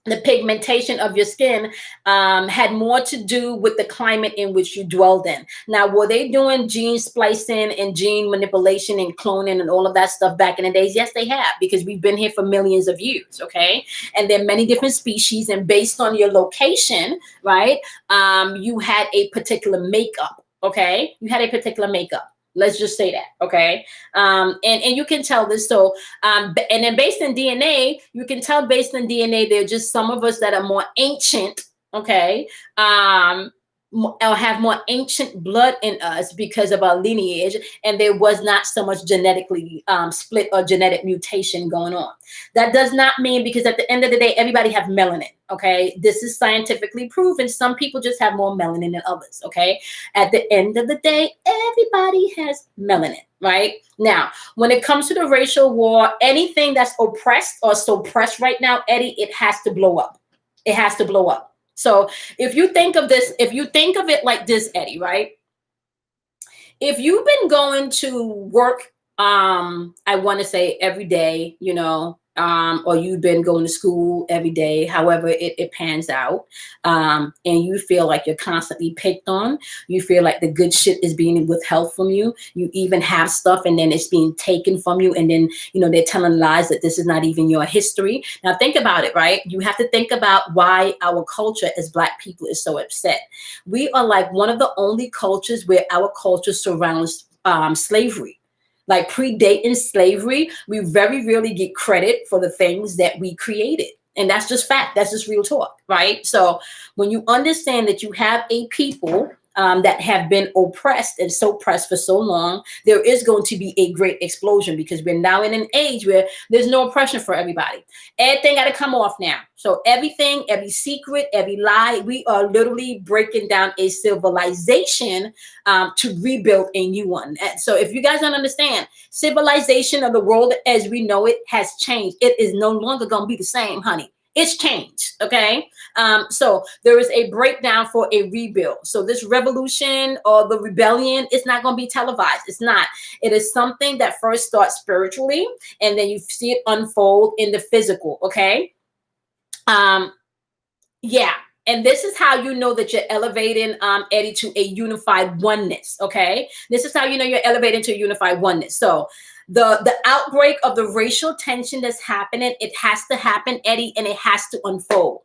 the pigmentation of your skin had more to do with the climate in which you dwelled in. Now, were they doing gene splicing and gene manipulation and cloning and all of that stuff back in the days? Yes, they have, because we've been here for millions of years, okay? And there are many different species, and based on your location, right, you had a particular makeup, okay? You had a particular makeup. Let's just say that, okay? And you can tell this. So, and then based on DNA, you can tell based on DNA, there are just some of us that are more ancient, okay? Or have more ancient blood in us because of our lineage, and there was not so much genetically split or genetic mutation going on. That does not mean, because at the end of the day, everybody have melanin, okay? This is scientifically proven. Some people just have more melanin than others, okay? At the end of the day, everybody has melanin, right? Now, when it comes to the racial war, anything that's oppressed or suppressed right now, Eddie, it has to blow up. It has to blow up. So if you think of this, if you think of it like this, Eddie, right? If you've been going to work, I want to say every day, you know, or you've been going to school every day, however it pans out, and you feel like you're constantly picked on, you feel like the good shit is being withheld from you, you even have stuff and then it's being taken from you, and then, you know, they're telling lies that this is not even your history. Now think about it, right? You have to think about why our culture as Black people is so upset. We are like one of the only cultures where our culture surrounds slavery. Like predating slavery, we very rarely get credit for the things that we created. And that's just fact. That's just real talk, right? So when you understand that you have a people that have been oppressed and suppressed for so long, there is going to be a great explosion, because we're now in an age where there's no oppression for everybody. Everything got to come off now. So everything, every secret, every lie, we are literally breaking down a civilization to rebuild a new one. And so if you guys don't understand, civilization of the world as we know it has changed. It is no longer going to be the same, honey. It's changed, okay? So there is a breakdown for a rebuild. So this revolution or the rebellion, it's not going to be televised. It's not. It is something that first starts spiritually, and then you see it unfold in the physical, okay? Yeah. And this is how you know that you're elevating, Eddie, to a unified oneness, okay? This is how you know you're elevating to a unified oneness. So the outbreak of the racial tension that's happening, it has to happen, Eddie, and it has to unfold.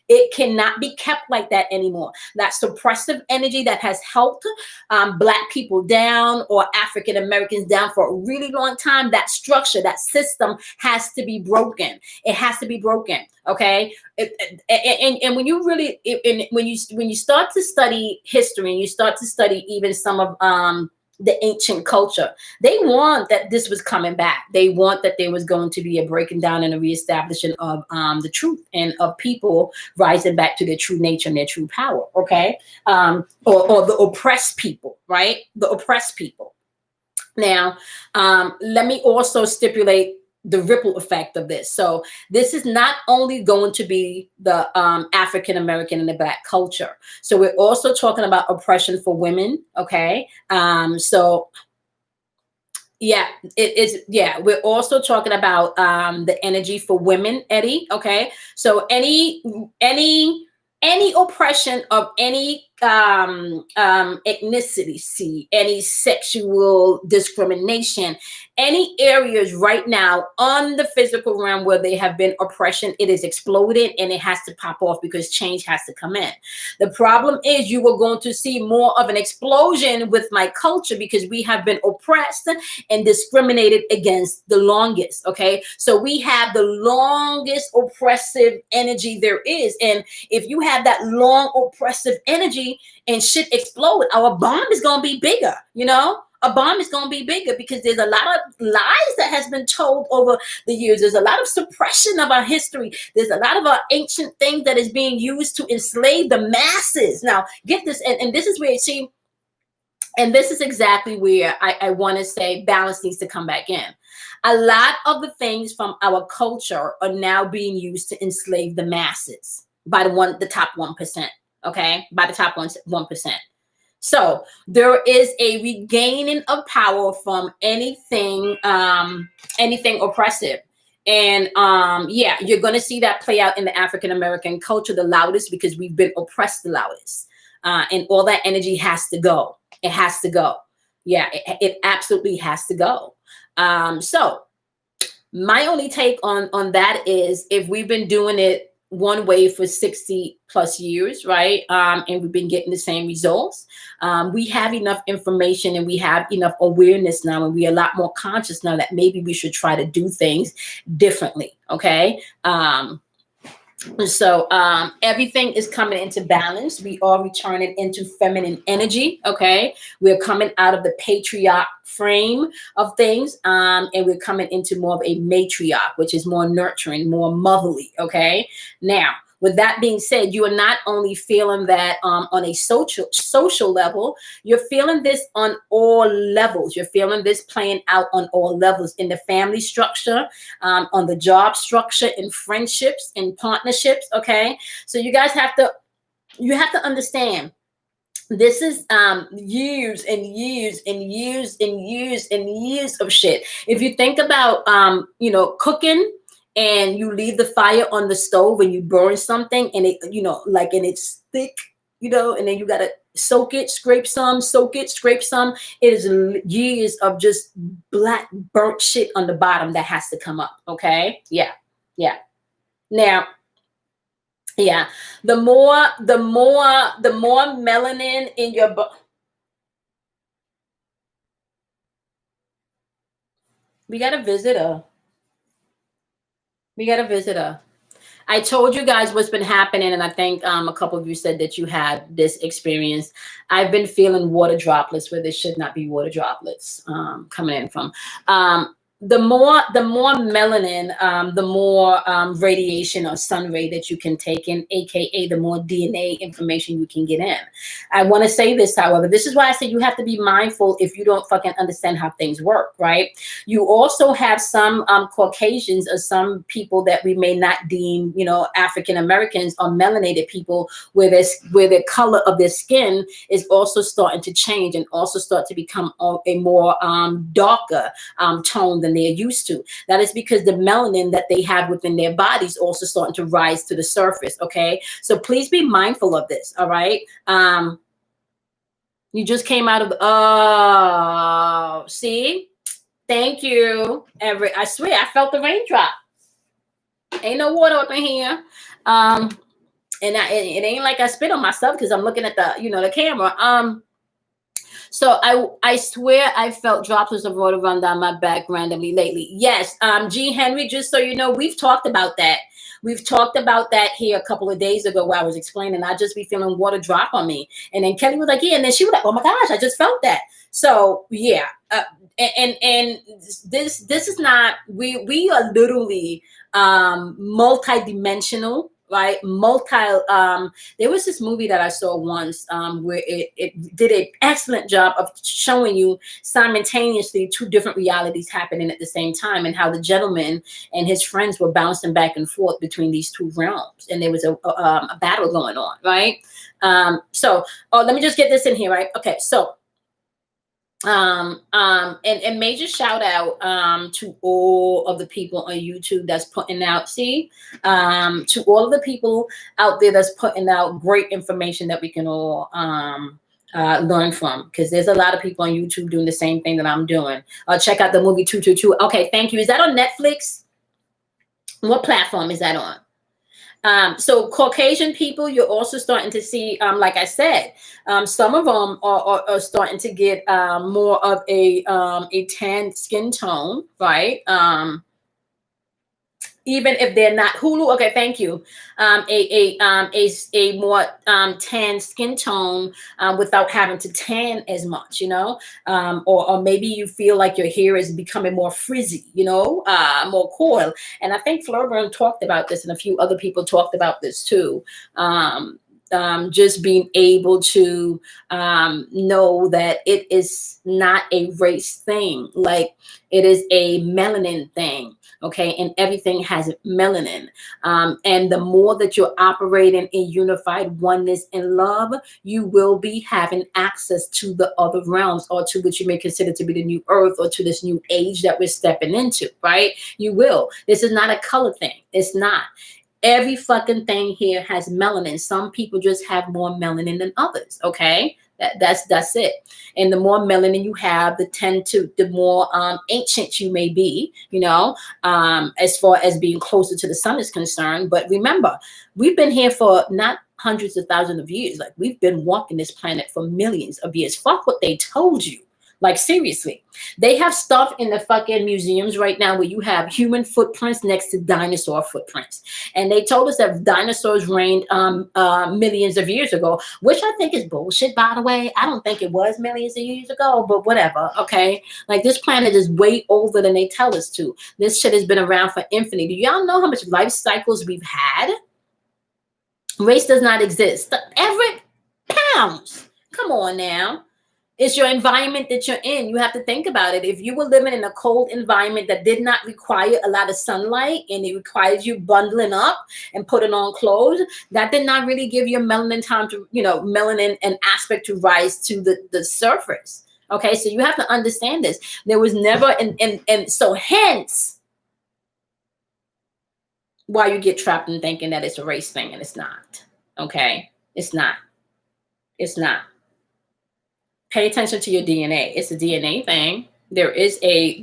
It cannot be kept like that anymore. That suppressive energy that has helped Black people down or African Americans down for a really long time, that structure, that system has to be broken. It has to be broken, okay? And when you really, when you start to study history and you start to study even some of the ancient culture, they want that this was coming back. They want that there was going to be a breaking down and a reestablishment of the truth and of people rising back to their true nature and their true power, okay? Or the oppressed people, right? The oppressed people. Now, let me also stipulate the ripple effect of this. So this is not only going to be the African American and the Black culture. So we're also talking about oppression for women. Okay. So yeah, it is. Yeah, we're also talking about the energy for women, Eddie. Okay. So any any oppression of any ethnicity, see, any sexual discrimination, any areas right now on the physical realm where they have been oppression, it is exploded and it has to pop off because change has to come in. The problem is you are going to see more of an explosion with my culture because we have been oppressed and discriminated against the longest. Okay, so we have the longest oppressive energy there is, and if you have that long oppressive energy and shit explode, our bomb is going to be bigger. A bomb is going to be bigger because there's a lot of lies that has been told over the years. There's a lot of suppression of our history. There's a lot of our ancient things that is being used to enslave the masses. Now get this, and this is where, see, and this is exactly where I want to say balance needs to come back in. A lot of the things from our culture are now being used to enslave the masses by the top 1%. Okay, by the top 1%. So there is a regaining of power from anything oppressive. And yeah, you're going to see that play out in the African American culture the loudest because we've been oppressed the loudest. And all that energy has to go. It has to go. Yeah, it absolutely has to go. So my only take on that is, if we've been doing it one way for 60 plus years, right? And we've been getting the same results. We have enough information and we have enough awareness now, and we're a lot more conscious now that maybe we should try to do things differently. Okay. So everything is coming into balance. We are returning into feminine energy. Okay, we're coming out of the patriarch frame of things, and we're coming into more of a matriarch, which is more nurturing, more motherly. Okay, now with that being said, you are not only feeling that on a social level, you're feeling this on all levels. You're feeling this playing out on all levels, in the family structure, on the job structure, in friendships, in partnerships. Okay, so you guys have to understand, this is years and years and years and years and years of shit. If you think about cooking, and you leave the fire on the stove and you burn something, and it, and it's thick, and then you got to soak it, scrape some, soak it, scrape some. It is years of just black burnt shit on the bottom that has to come up. Okay. Yeah. Yeah. Now, yeah, the more melanin in your we got a visitor. We got a visitor. I told you guys what's been happening, and I think a couple of you said that you had this experience. I've been feeling water droplets where there should not be water droplets coming in from. The more melanin, the more radiation or sun ray that you can take in, aka the more DNA information you can get in. I want to say this, however, this is why I say you have to be mindful if you don't fucking understand how things work, right? You also have some Caucasians or some people that we may not deem, African Americans or melanated people, where the color of their skin is also starting to change and also start to become a more darker tone than they're used to. That is because the melanin that they have within their bodies also starting to rise to the surface. Okay, so please be mindful of this. All right. You just came out of see, thank you. I swear I felt the raindrop. Ain't no water up in here. And it ain't like I spit on myself because I'm looking at the camera. So I swear I felt droplets of water run down my back randomly lately. Yes, G. Henry, just so you know, we've talked about that. We've talked about that here a couple of days ago where I was explaining I just be feeling water drop on me. And then Kelly was like, yeah. And then she was like, oh my gosh, I just felt that. So yeah. And this is not, we are literally multi-dimensional. Right, there was this movie that I saw once where it did an excellent job of showing you simultaneously two different realities happening at the same time, and how the gentleman and his friends were bouncing back and forth between these two realms, and there was a battle going on, right? So let me just get this in here, right? Okay, so And major shout out to all of the people on YouTube that's putting out, to all of the people out there that's putting out great information that we can all learn from, because there's a lot of people on YouTube doing the same thing that I'm doing. Check out the movie 222. Okay, thank you. Is that on Netflix? What platform is that on? So Caucasian people, you're also starting to see, like I said, some of them are starting to get more of a tan skin tone, right? Even if they're not Hulu, okay, thank you. A more tan skin tone without having to tan as much, or maybe you feel like your hair is becoming more frizzy, more coil. And I think Florburn talked about this, and a few other people talked about this too. Just being able to know that it is not a race thing, like it is a melanin thing. Okay, and everything has melanin. And the more that you're operating in unified oneness and love, you will be having access to the other realms, or to what you may consider to be the new earth, or to this new age that we're stepping into, right? You will. This is not a color thing. It's not. Every fucking thing here has melanin. Some people just have more melanin than others. Okay, that's it. And the more melanin you have, the more ancient you may be. As far as being closer to the sun is concerned. But remember, we've been here for not hundreds of thousands of years. Like, we've been walking this planet for millions of years. Fuck what they told you. Like, seriously, they have stuff in the fucking museums right now where you have human footprints next to dinosaur footprints. And they told us that dinosaurs reigned millions of years ago, which I think is bullshit, by the way. I don't think it was millions of years ago, but whatever, okay? Like, this planet is way older than they tell us to. This shit has been around for infinity. Do y'all know how much life cycles we've had? Race does not exist. Everett Pounds. Come on now. It's your environment that you're in. You have to think about it. If you were living in a cold environment that did not require a lot of sunlight, and it requires you bundling up and putting on clothes, that did not really give your melanin time to, melanin and aspect to rise to the surface. Okay, so you have to understand this. There was never, and so hence why you get trapped in thinking that it's a race thing, and it's not. Okay, it's not. It's not. Pay attention to your DNA. It's a DNA thing. There is a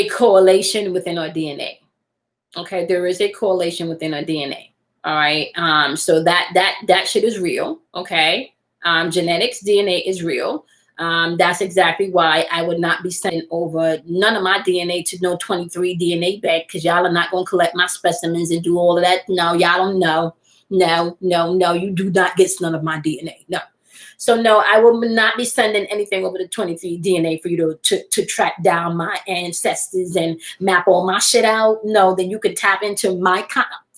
correlation within our DNA. Okay, there is a correlation within our DNA. All right. So that shit is real. Okay. Genetics, DNA is real. That's exactly why I would not be sending over none of my DNA to no 23 DNA bank, because y'all are not going to collect my specimens and do all of that. No, y'all don't know. No, you do not get none of my DNA. No. So no, I will not be sending anything over to 23 DNA for you to track down my ancestors and map all my shit out. No, then you can tap into my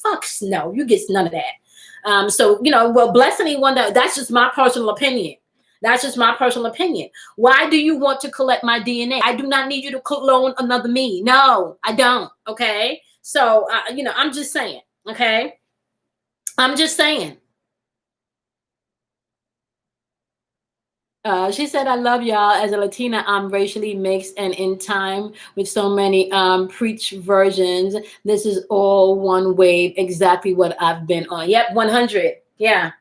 fucks. No, you get none of that. So, well, bless anyone that's just my personal opinion. That's just my personal opinion. Why do you want to collect my DNA? I do not need you to clone another me. No, I don't. Okay. So, I'm just saying. Okay. I'm just saying. She said, I love y'all. As a Latina, I'm racially mixed, and in time with so many preach versions, this is all one wave, exactly what I've been on. Yep, 100. Yeah.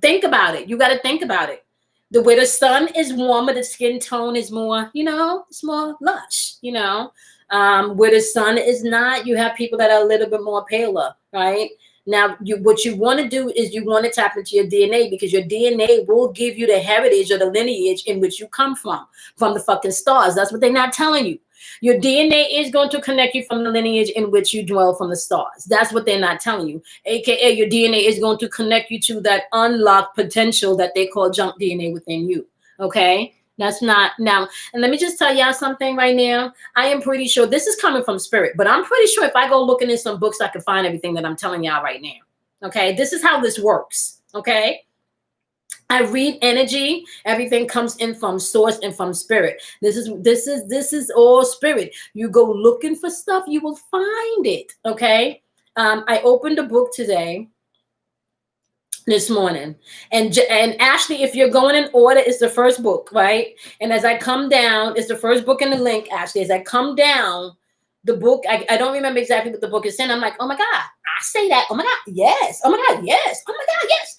Think about it. You got to think about it. The way the sun is warmer, the skin tone is more, it's more lush, where the sun is not, you have people that are a little bit more paler, right? Now, what you want to do is you want to tap into your DNA, because your DNA will give you the heritage or the lineage in which you come from the fucking stars. That's what they're not telling you. Your DNA is going to connect you from the lineage in which you dwell from the stars. That's what they're not telling you. AKA, your DNA is going to connect you to that unlocked potential that they call junk DNA within you. Okay? That's not now. And let me just tell y'all something right now. I am pretty sure this is coming from spirit, but I'm pretty sure if I go looking in some books, I can find everything that I'm telling y'all right now. Okay. This is how this works. Okay. I read energy. Everything comes in from source and from spirit. This is all spirit. You go looking for stuff, you will find it. Okay. I opened a book today this morning. And Ashley, if you're going in order, it's the first book, right? And as I come down, it's the first book in the link, Ashley. As I come down, the book, I don't remember exactly what the book is saying. I'm like, oh my God, I say that. Oh my God, yes. Oh my God, yes. Oh my God, yes.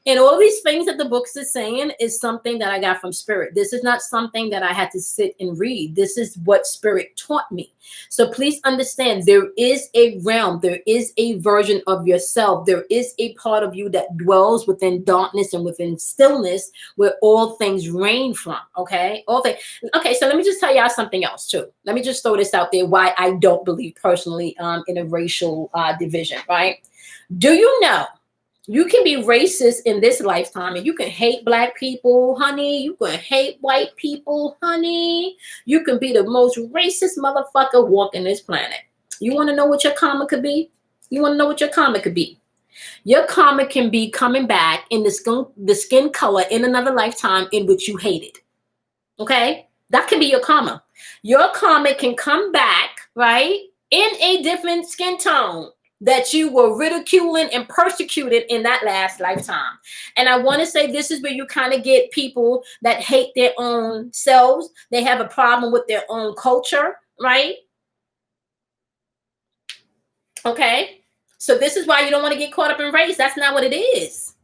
And all these things that the books is saying is something that I got from Spirit. This is not something that I had to sit and read. This is what Spirit taught me. So please understand, there is a realm, there is a version of yourself, there is a part of you that dwells within darkness and within stillness where all things reign from, okay? All things. Okay, so let me just tell y'all something else too. Let me just throw this out there, why I don't believe personally in a racial division, right? Do you know you can be racist in this lifetime and you can hate black people, honey. You can hate white people, honey. You can be the most racist motherfucker walking this planet. You want to know what your karma could be? You want to know what your karma could be? Your karma can be coming back in the skin color in another lifetime in which you hated. Okay? That can be your karma. Your karma can come back, right, in a different skin tone that you were ridiculing and persecuted in that last lifetime. And I want to say this is where you kind of get people that hate their own selves. They have a problem with their own culture, right? Okay. So this is why you don't want to get caught up in race. That's not what it is.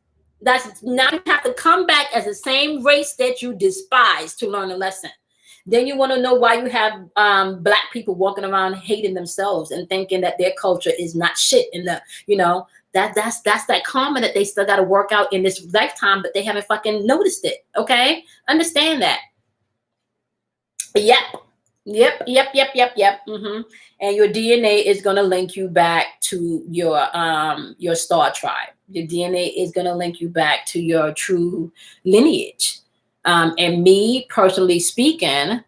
That's now you have to come back as the same race that you despise to learn a lesson. Then you want to know why you have black people walking around hating themselves and thinking that their culture is not shit. And that's that karma that they still got to work out in this lifetime, but they haven't fucking noticed it. Okay, understand that. Yep. Mm-hmm. And your DNA is gonna link you back to your star tribe. Your DNA is gonna link you back to your true lineage. And me personally speaking,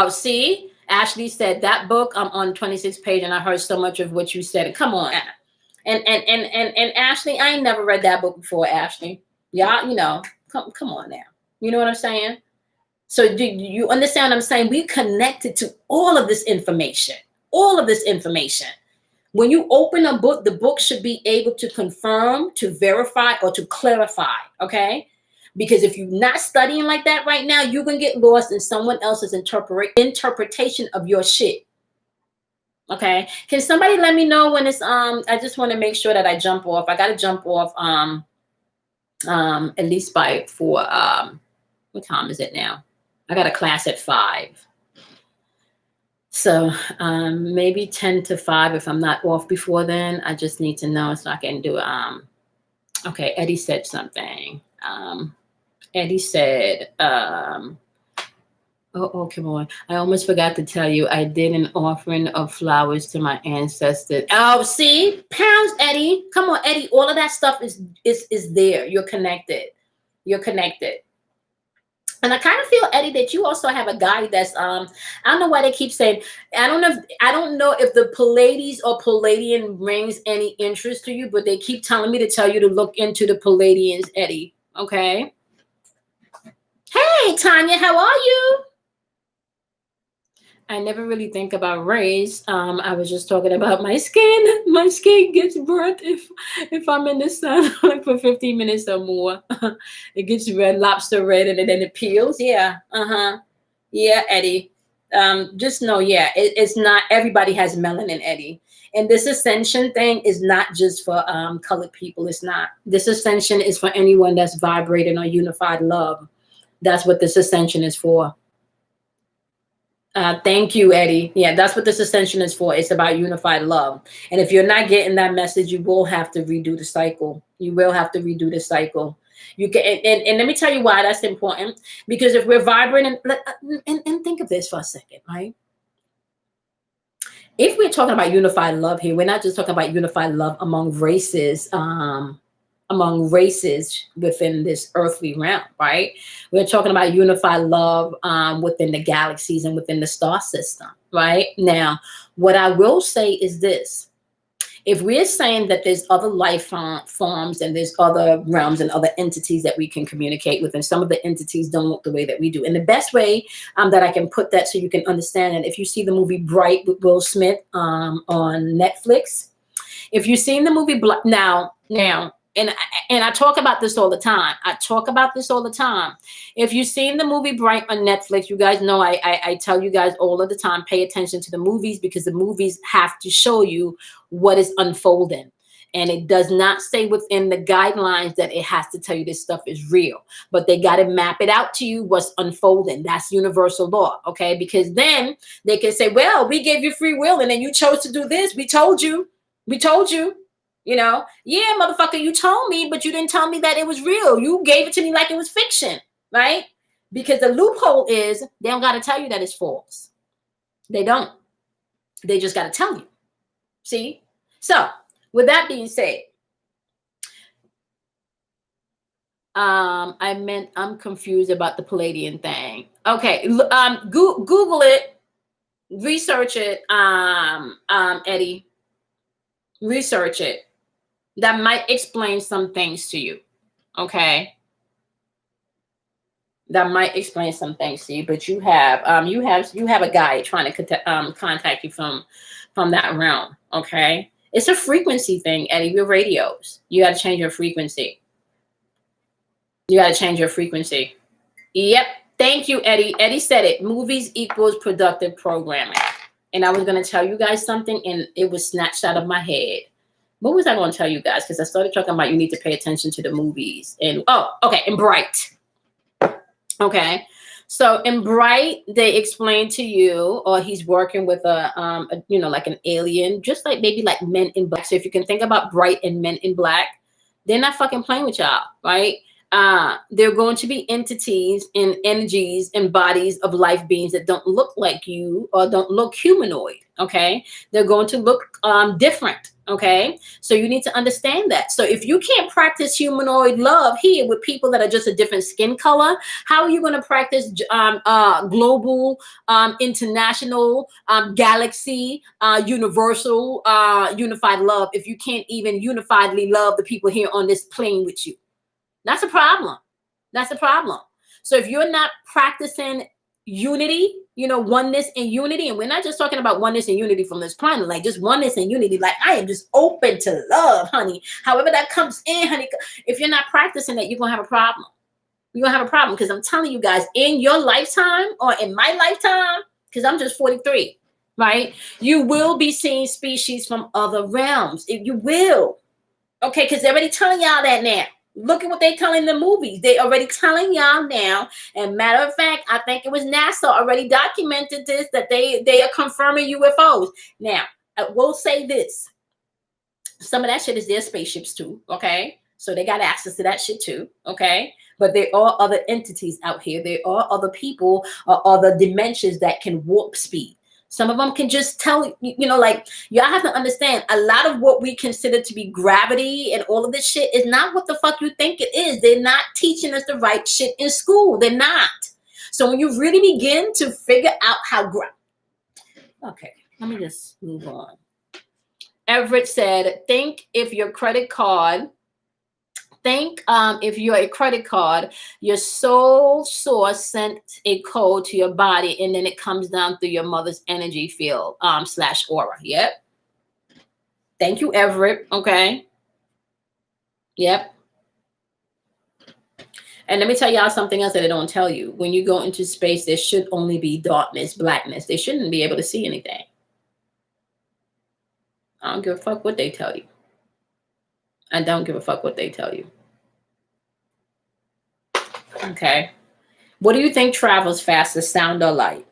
see, Ashley said that book. I'm on 26th page, and I heard so much of what you said. Come on, and Ashley, I ain't never read that book before, Ashley. Y'all, come on now. You know what I'm saying? So do you understand what I'm saying? We connected to all of this information. All of this information. When you open a book, the book should be able to confirm, to verify, or to clarify, okay? Because if you're not studying like that right now, you're going to get lost in someone else's interpretation of your shit, okay? Can somebody let me know when it's, I just want to make sure that I jump off. I got to jump off at least by 4, what time is it now? I got a class at 5. So maybe 10 to 5 if I'm not off before then. I just need to know so I can do okay, Eddie said something. Eddie said, oh, come on. I almost forgot to tell you I did an offering of flowers to my ancestors. Oh, see? Pounds, Eddie. Come on, Eddie. All of that stuff is there. You're connected. You're connected. And I kind of feel, Eddie, that you also have a guy that's I don't know why they keep saying, I don't know if the Pallades or Palladian brings any interest to you, but they keep telling me to tell you to look into the Palladians, Eddie. Okay. Hey, Tanya, how are you? I never really think about race. I was just talking about my skin. My skin gets burnt if I'm in the sun like for 15 minutes or more. It gets red, lobster red, and then it peels. Yeah. Yeah, Eddie. Just know, yeah, it's not everybody has melanin, Eddie. And this ascension thing is not just for colored people. It's not. This ascension is for anyone that's vibrating on unified love. That's what this ascension is for. Thank you, Eddie. Yeah, that's what this ascension is for. It's about unified love. And if you're not getting that message, you will have to redo the cycle. You will have to redo the cycle. You can, and let me tell you why that's important. Because if we're vibrating, and think of this for a second, right? If we're talking about unified love here, we're not just talking about unified love among races within this earthly realm, right? We're talking about unified love within the galaxies and within the star system, right? Now, what I will say is this. If we're saying that there's other life forms and there's other realms and other entities that we can communicate with, and some of the entities don't look the way that we do. And the best way that I can put that so you can understand it, if you see the movie Bright with Will Smith on Netflix, if you've seen the movie now, and I talk about this all the time. I talk about this all the time. If you've seen the movie Bright on Netflix, you guys know I tell you guys all of the time, pay attention to the movies, because the movies have to show you what is unfolding. And it does not stay within the guidelines that it has to tell you this stuff is real. But they got to map it out to you what's unfolding. That's universal law, okay? Because then they can say, well, we gave you free will and then you chose to do this. We told you. We told you. You know, yeah, motherfucker, you told me, but you didn't tell me that it was real. You gave it to me like it was fiction, right? Because the loophole is they don't got to tell you that it's false. They don't. They just got to tell you. See? So, with that being said, I'm confused about the Palladian thing. Okay, Google it, research it, Eddie. Research it. That might explain some things to you. Okay. That might explain some things to you, but you have a guy trying to contact you from that realm. Okay. It's a frequency thing, Eddie. Your radios. You got to change your frequency. You got to change your frequency. Yep. Thank you, Eddie. Eddie said it. Movies equals productive programming. And I was going to tell you guys something, and it was snatched out of my head. What was I going to tell you guys? Because I started talking about you need to pay attention to the movies. And in Bright. Okay. So in Bright, they explain to you, or he's working with like an alien, just like maybe like Men in Black. So if you can think about Bright and Men in Black, they're not fucking playing with y'all, right? They're going to be entities and energies and bodies of life beings that don't look like you or don't look humanoid. Okay. They're going to look different. Okay. So you need to understand that. So if you can't practice humanoid love here with people that are just a different skin color, how are you going to practice global, international, galaxy, universal, unified love if you can't even unifiedly love the people here on this plane with you? That's a problem. That's a problem. So if you're not practicing unity, oneness and unity, and we're not just talking about oneness and unity from this planet, like just oneness and unity, like I am just open to love, honey. However that comes in, honey, if you're not practicing that, you're going to have a problem. You're going to have a problem, because I'm telling you guys, in your lifetime or in my lifetime, because I'm just 43, right? You will be seeing species from other realms. You will. Okay, because they're already telling y'all that now. Look at what they're telling the movies. They already telling y'all now. And matter of fact, I think it was NASA already documented this, that they are confirming UFOs. Now, I will say this. Some of that shit is their spaceships too, okay? So they got access to that shit too, okay? But there are other entities out here. There are other people or other dimensions that can warp speed. Some of them can just tell, like, y'all have to understand, a lot of what we consider to be gravity and all of this shit is not what the fuck you think it is. They're not teaching us the right shit in school. They're not. So when you really begin to figure out how okay, let me just move on. Everett said, think if you're a credit card, your soul source sent a code to your body, and then it comes down through your mother's energy field / aura. Yep. Thank you, Everett. Okay. Yep. And let me tell y'all something else that they don't tell you. When you go into space, there should only be darkness, blackness. They shouldn't be able to see anything. I don't give a fuck what they tell you. I don't give a fuck what they tell you. Okay. What do you think travels faster, sound or light?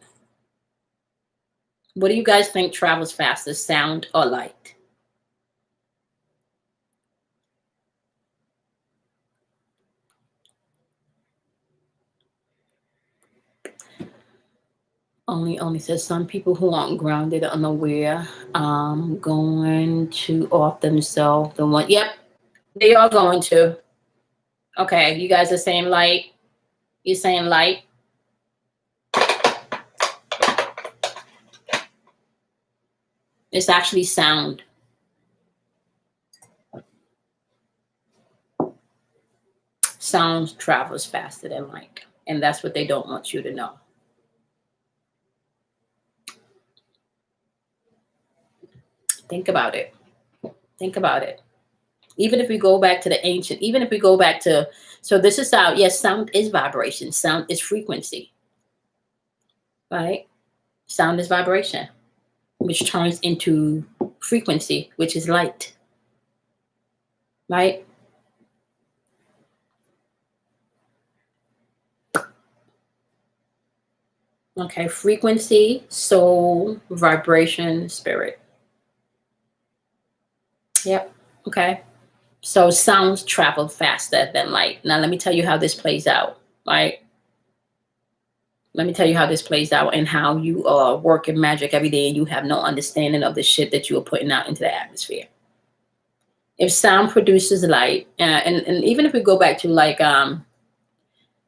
What do you guys think travels faster, sound or light? Only says some people who aren't grounded, unaware, going to off themselves. The one, yep, they are going to. Okay, you guys are saying light. You're saying light. It's actually sound. Sound travels faster than light. And that's what they don't want you to know. Think about it. Think about it. Even if we go back to the ancient, even if we go back to, so this is how, yes, sound is vibration. Sound is frequency, right? Sound is vibration, which turns into frequency, which is light, right? Okay, frequency, soul, vibration, spirit. Yep, okay. So sounds travel faster than light. Now let me tell you how this plays out, right? Let me tell you how this plays out and how you work in magic every day and you have no understanding of the shit that you are putting out into the atmosphere. If sound produces light, and even if we go back to like,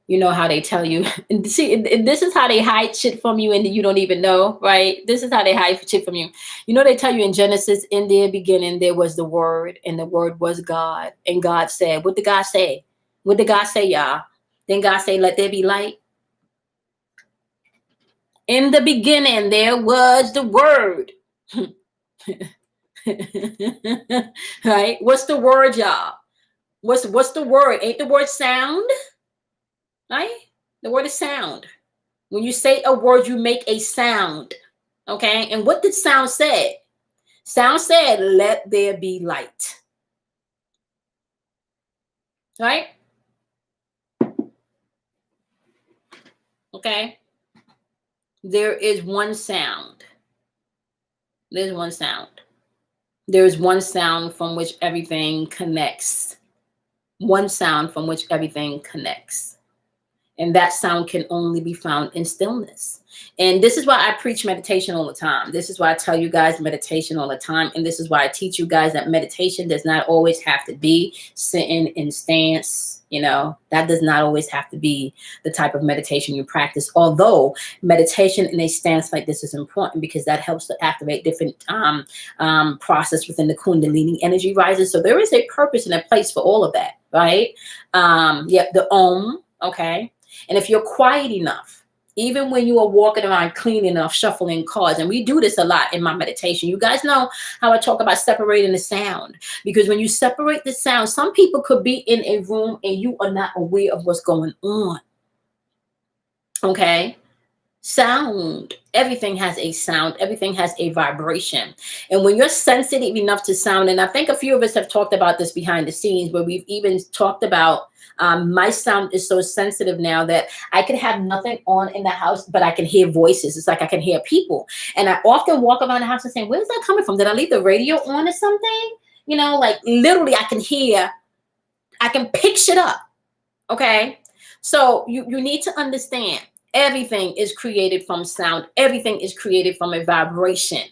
you know how they tell you, and see, and this is how they hide shit from you and you don't even know, right? This is how they hide shit from you. You know, they tell you in Genesis, in the beginning, there was the word and the word was God. And God said, what did God say? What did God say, y'all? Then God say, let there be light. In the beginning, there was the word. Right? What's the word, y'all? What's the word? Ain't the word sound? Right? The word is sound. When you say a word, you make a sound. Okay? And what did sound say? Sound said, let there be light. Right? Okay? There is one sound. There's one sound. There's one sound from which everything connects. One sound from which everything connects. And that sound can only be found in stillness. And this is why I preach meditation all the time. This is why I tell you guys meditation all the time. And this is why I teach you guys that meditation does not always have to be sitting in stance. You know, that does not always have to be the type of meditation you practice. Although meditation in a stance like this is important because that helps to activate different process within the Kundalini energy rises. So there is a purpose and a place for all of that, right? Yeah, the Om, okay? And if you're quiet enough, even when you are walking around cleaning enough, shuffling cards, and we do this a lot in my meditation. You guys know how I talk about separating the sound. Because when you separate the sound, some people could be in a room and you are not aware of what's going on. Okay? Sound. Everything has a sound. Everything has a vibration. And when you're sensitive enough to sound, and I think a few of us have talked about this behind the scenes, where we've even talked about my sound is so sensitive now that I can have nothing on in the house, but I can hear voices. It's like I can hear people. And I often walk around the house and say, where's that coming from? Did I leave the radio on or something? You know, like literally I can hear, I can pick shit up. Okay. So you need to understand everything is created from sound. Everything is created from a vibration,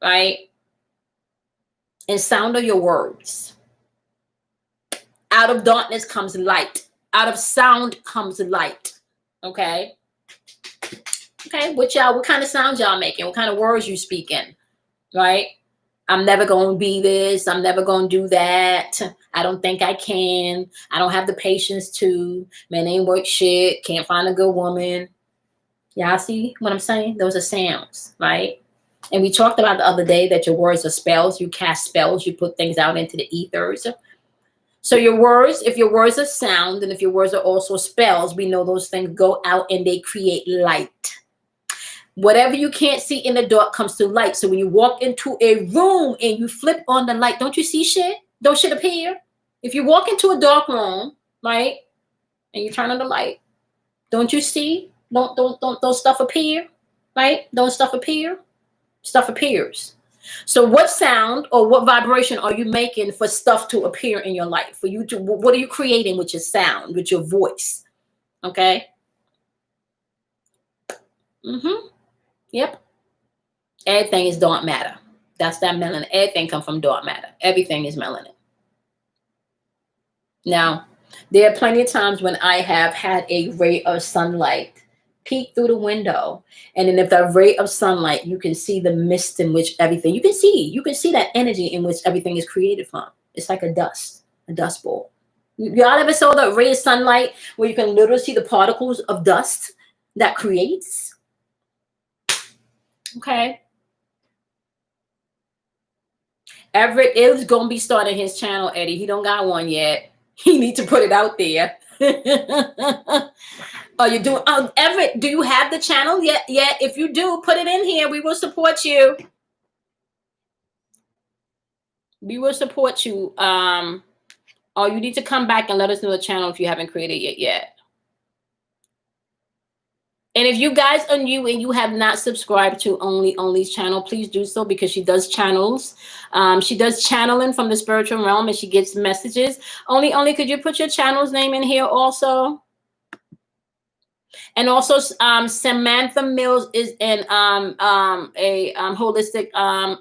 right? And sound are your words. Out of darkness comes light. Out of sound comes light. Okay. Okay. What kind of sounds y'all making? What kind of words you speaking? Right? I'm never going to be this. I'm never going to do that. I don't think I can. I don't have the patience to. Man, ain't work shit. Can't find a good woman. Y'all see what I'm saying? Those are sounds, right? And we talked about the other day that your words are spells. You cast spells. You put things out into the ethers. So your words, if your words are sound, and if your words are also spells, we know those things go out and they create light. Whatever you can't see in the dark comes to light. So when you walk into a room and you flip on the light, don't you see shit? Don't shit appear? If you walk into a dark room, right, and you turn on the light, don't you see? Don't stuff appear, right? Don't stuff appear? Stuff appears. So what sound or what vibration are you making for stuff to appear in your life? For you to, what are you creating with your sound, with your voice? Okay. Yep. Everything is dark matter. That's that melanin. Everything comes from dark matter. Everything is melanin. Now, there are plenty of times when I have had a ray of sunlight peek through the window, and then if that ray of sunlight, you can see the mist in which everything, you can see that energy in which everything is created from. It's like a dust bowl. Y'all ever saw the ray of sunlight where you can literally see the particles of dust that creates? Okay. Everett is gonna be starting his channel, Eddie. He don't got one yet. He need to put it out there. Are you doing? Everett, do you have the channel yet? If you do, put it in here. We will support you. We will support you. Oh, you need to come back and let us know the channel if you haven't created it yet. And if you guys are new and you have not subscribed to Only's channel, please do so, because she does channels. She does channeling from the spiritual realm, and she gets messages. Only, could you put your channel's name in here also? And also, Samantha Mills is a holistic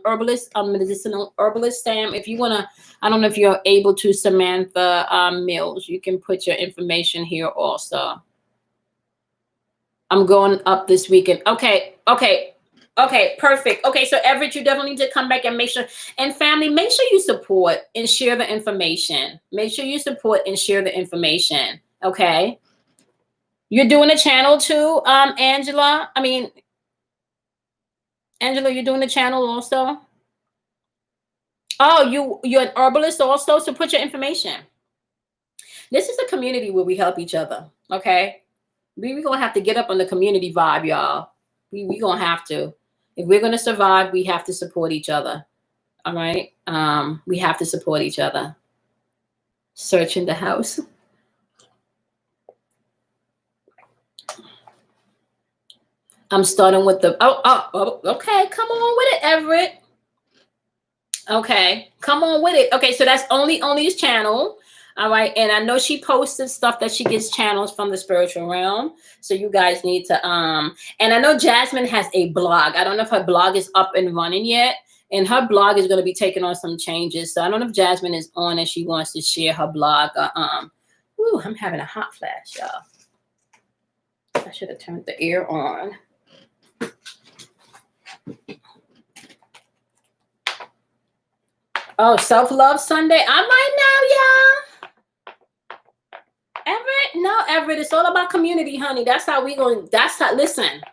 herbalist, medicinal herbalist. Sam, if you wanna, I don't know if you're able to, Samantha Mills, you can put your information here also. I'm going up this weekend. Okay, perfect. Okay, so Everett, you definitely need to come back and make sure. And family, make sure you support and share the information. Make sure you support and share the information. Okay. You're doing a channel too, Angela. Angela, you're doing the channel also. Oh, you're an herbalist also. So put your information. This is a community where we help each other. Okay. We're going to have to get up on the community vibe, y'all. We're going to have to. If we're going to survive, we have to support each other. All right? We have to support each other. Searching the house. I'm starting with the... Oh, okay. Come on with it, Everett. Okay. Come on with it. Okay, so that's Only's channel. All right, and I know she posted stuff that she gets channels from the spiritual realm. So you guys need to and I know Jasmine has a blog. I don't know if her blog is up and running yet. And her blog is going to be taking on some changes. So I don't know if Jasmine is on and she wants to share her blog. Ooh, I'm having a hot flash, y'all. I should have turned the air on. Oh, self-love Sunday. I'm right now, y'all. Everett, no, Everett, it's all about community, honey. That's how we going. That's how. Listen,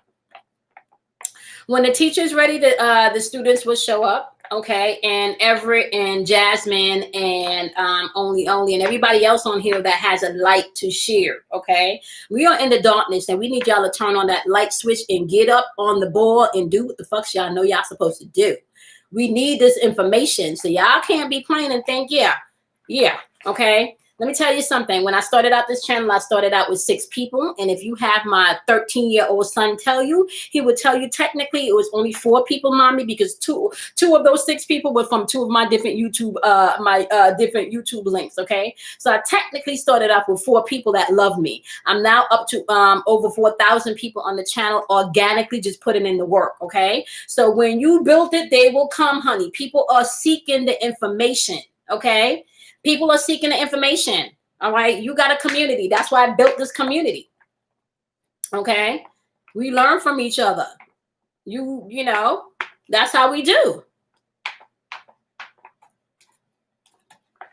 when the teacher's ready, the students will show up, okay? And Everett and Jasmine and only and everybody else on here that has a light to share, okay? We are in the darkness, and we need y'all to turn on that light switch and get up on the ball and do what the fuck y'all know y'all supposed to do. We need this information, so y'all can't be playing and think, yeah, okay? Let me tell you something. When I started out this channel, I started out with 6 people. And if you have my 13-year-old son tell you, he would tell you technically it was only 4 people, mommy, because two of those 6 people were from 2 of my different YouTube, different YouTube links. Okay. So I technically started off with 4 people that love me. I'm now up to over 4,000 people on the channel, organically just putting in the work. Okay. So when you build it, they will come, honey. People are seeking the information. Okay. People are seeking the information. All right. You got a community. That's why I built this community. Okay. We learn from each other. You know, that's how we do.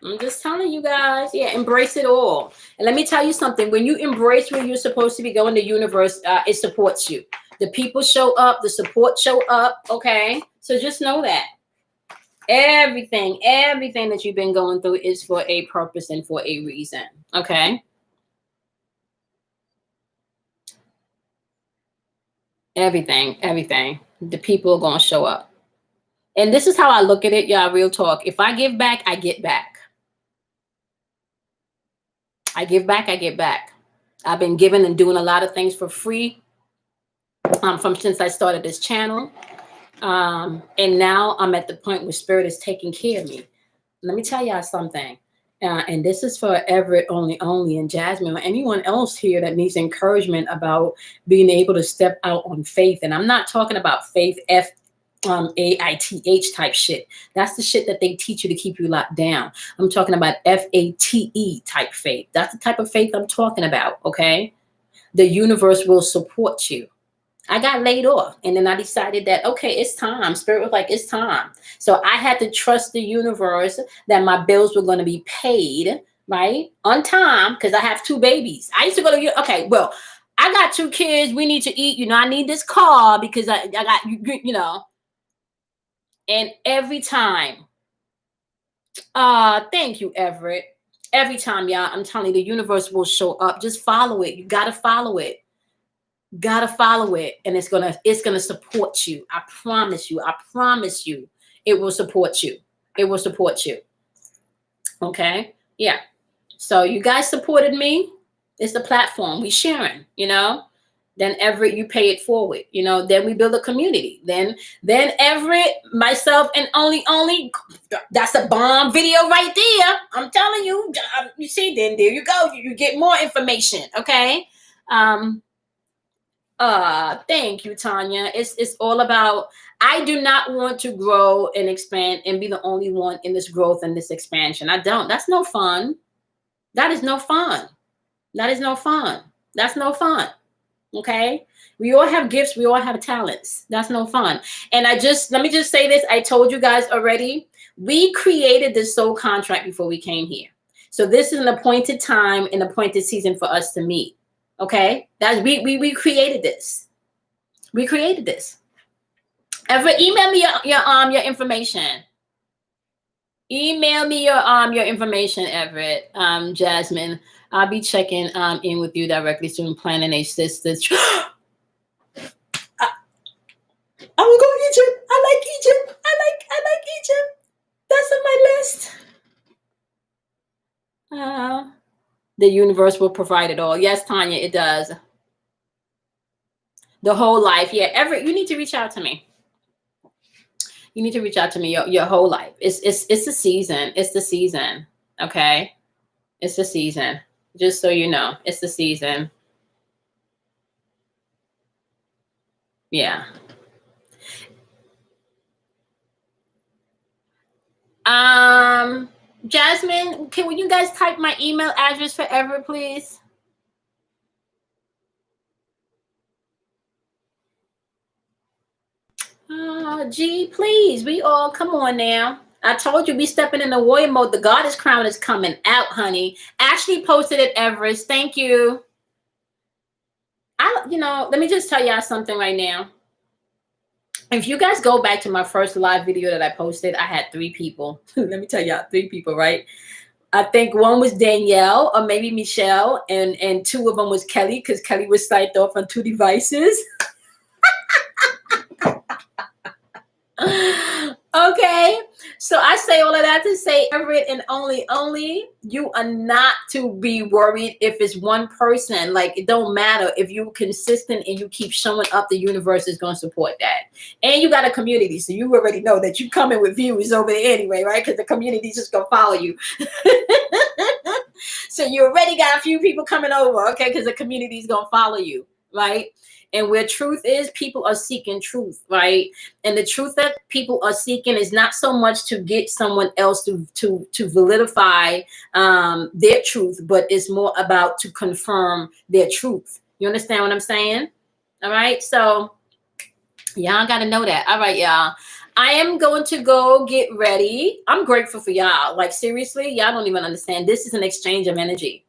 I'm just telling you guys. Yeah. Embrace it all. And let me tell you something. When you embrace where you're supposed to be going, the universe, it supports you. The people show up. The support show up. Okay. So just know that. Everything that you've been going through is for a purpose and for a reason. Okay. Everything. The people are going to show up. And this is how I look at it, y'all, real talk. If I give back, I get back. I give back, I get back. I've been giving and doing a lot of things for free from since I started this channel. And now I'm at the point where Spirit is taking care of me. Let me tell y'all something. And this is for Everett only, and Jasmine, or anyone else here that needs encouragement about being able to step out on faith. And I'm not talking about faith, FAITH type shit. That's the shit that they teach you to keep you locked down. I'm talking about FATE type faith. That's the type of faith I'm talking about. Okay. The universe will support you. I got laid off, and then I decided that, okay, it's time. Spirit was like, it's time. So I had to trust the universe that my bills were going to be paid. right? On time, because I have 2 babies. I used to go to, okay, well, I got 2 kids. We need to eat. I need this car because I got, and every time, thank you, Everett. Every time, y'all, I'm telling you, the universe will show up. Just follow it. You got to follow it. Gotta follow it, and it's gonna support you. I promise you. I promise you, it will support you. It will support you. Okay, yeah. So you guys supported me. It's the platform we sharing. Then Everett, you pay it forward. Then we build a community. Then Everett, myself, and only. That's a bomb video right there. I'm telling you. You see, then there you go. You get more information. Okay. Thank you, Tanya. It's all about, I do not want to grow and expand and be the only one in this growth and this expansion. I don't. That's no fun. That is no fun. That is no fun. That's no fun. Okay? We all have gifts, we all have talents. That's no fun. And let me just say this. I told you guys already, we created this soul contract before we came here. So this is an appointed time, an appointed season for us to meet. Okay, we created this. We created this. Everett, email me your information. Email me your information, Everett. Jasmine, I'll be checking in with you directly soon. Planning a sisters. I will go to Egypt. I like Egypt. I like Egypt. That's on my list. The universe will provide it all. Yes, Tanya, it does. The whole life. Yeah, Everett, you need to reach out to me. You need to reach out to me your whole life. It's the season. It's the season. Okay? It's the season. Just so you know, it's the season. Yeah. Jasmine, can you guys type my email address for Everett, please? Gee, please. We all, come on now. I told you we stepping in the warrior mode. The goddess crown is coming out, honey. Ashley posted it, Everest. Thank you. Let me just tell y'all something right now. If you guys go back to my first live video that I posted, I had 3 people. Let me tell y'all, 3 people, right? I think one was Danielle or maybe Michelle, and 2 of them was Kelly, because Kelly was signed off on 2 devices. Okay, so I say all of that to say, Everett, and only you are not to be worried if it's one person. Like, it don't matter. If you're consistent and you keep showing up, the universe is going to support that. And you got a community, so you already know that you coming with viewers over there anyway, right? Because the community is just gonna follow you. So you already got a few people coming over, okay? Because the community is gonna follow you, right? And where truth is, people are seeking truth, right? And the truth that people are seeking is not so much to get someone else to validify their truth, but it's more about to confirm their truth. You understand what I'm saying? All right. So y'all got to know that. All right, y'all. I am going to go get ready. I'm grateful for y'all. Like, seriously, y'all don't even understand. This is an exchange of energy.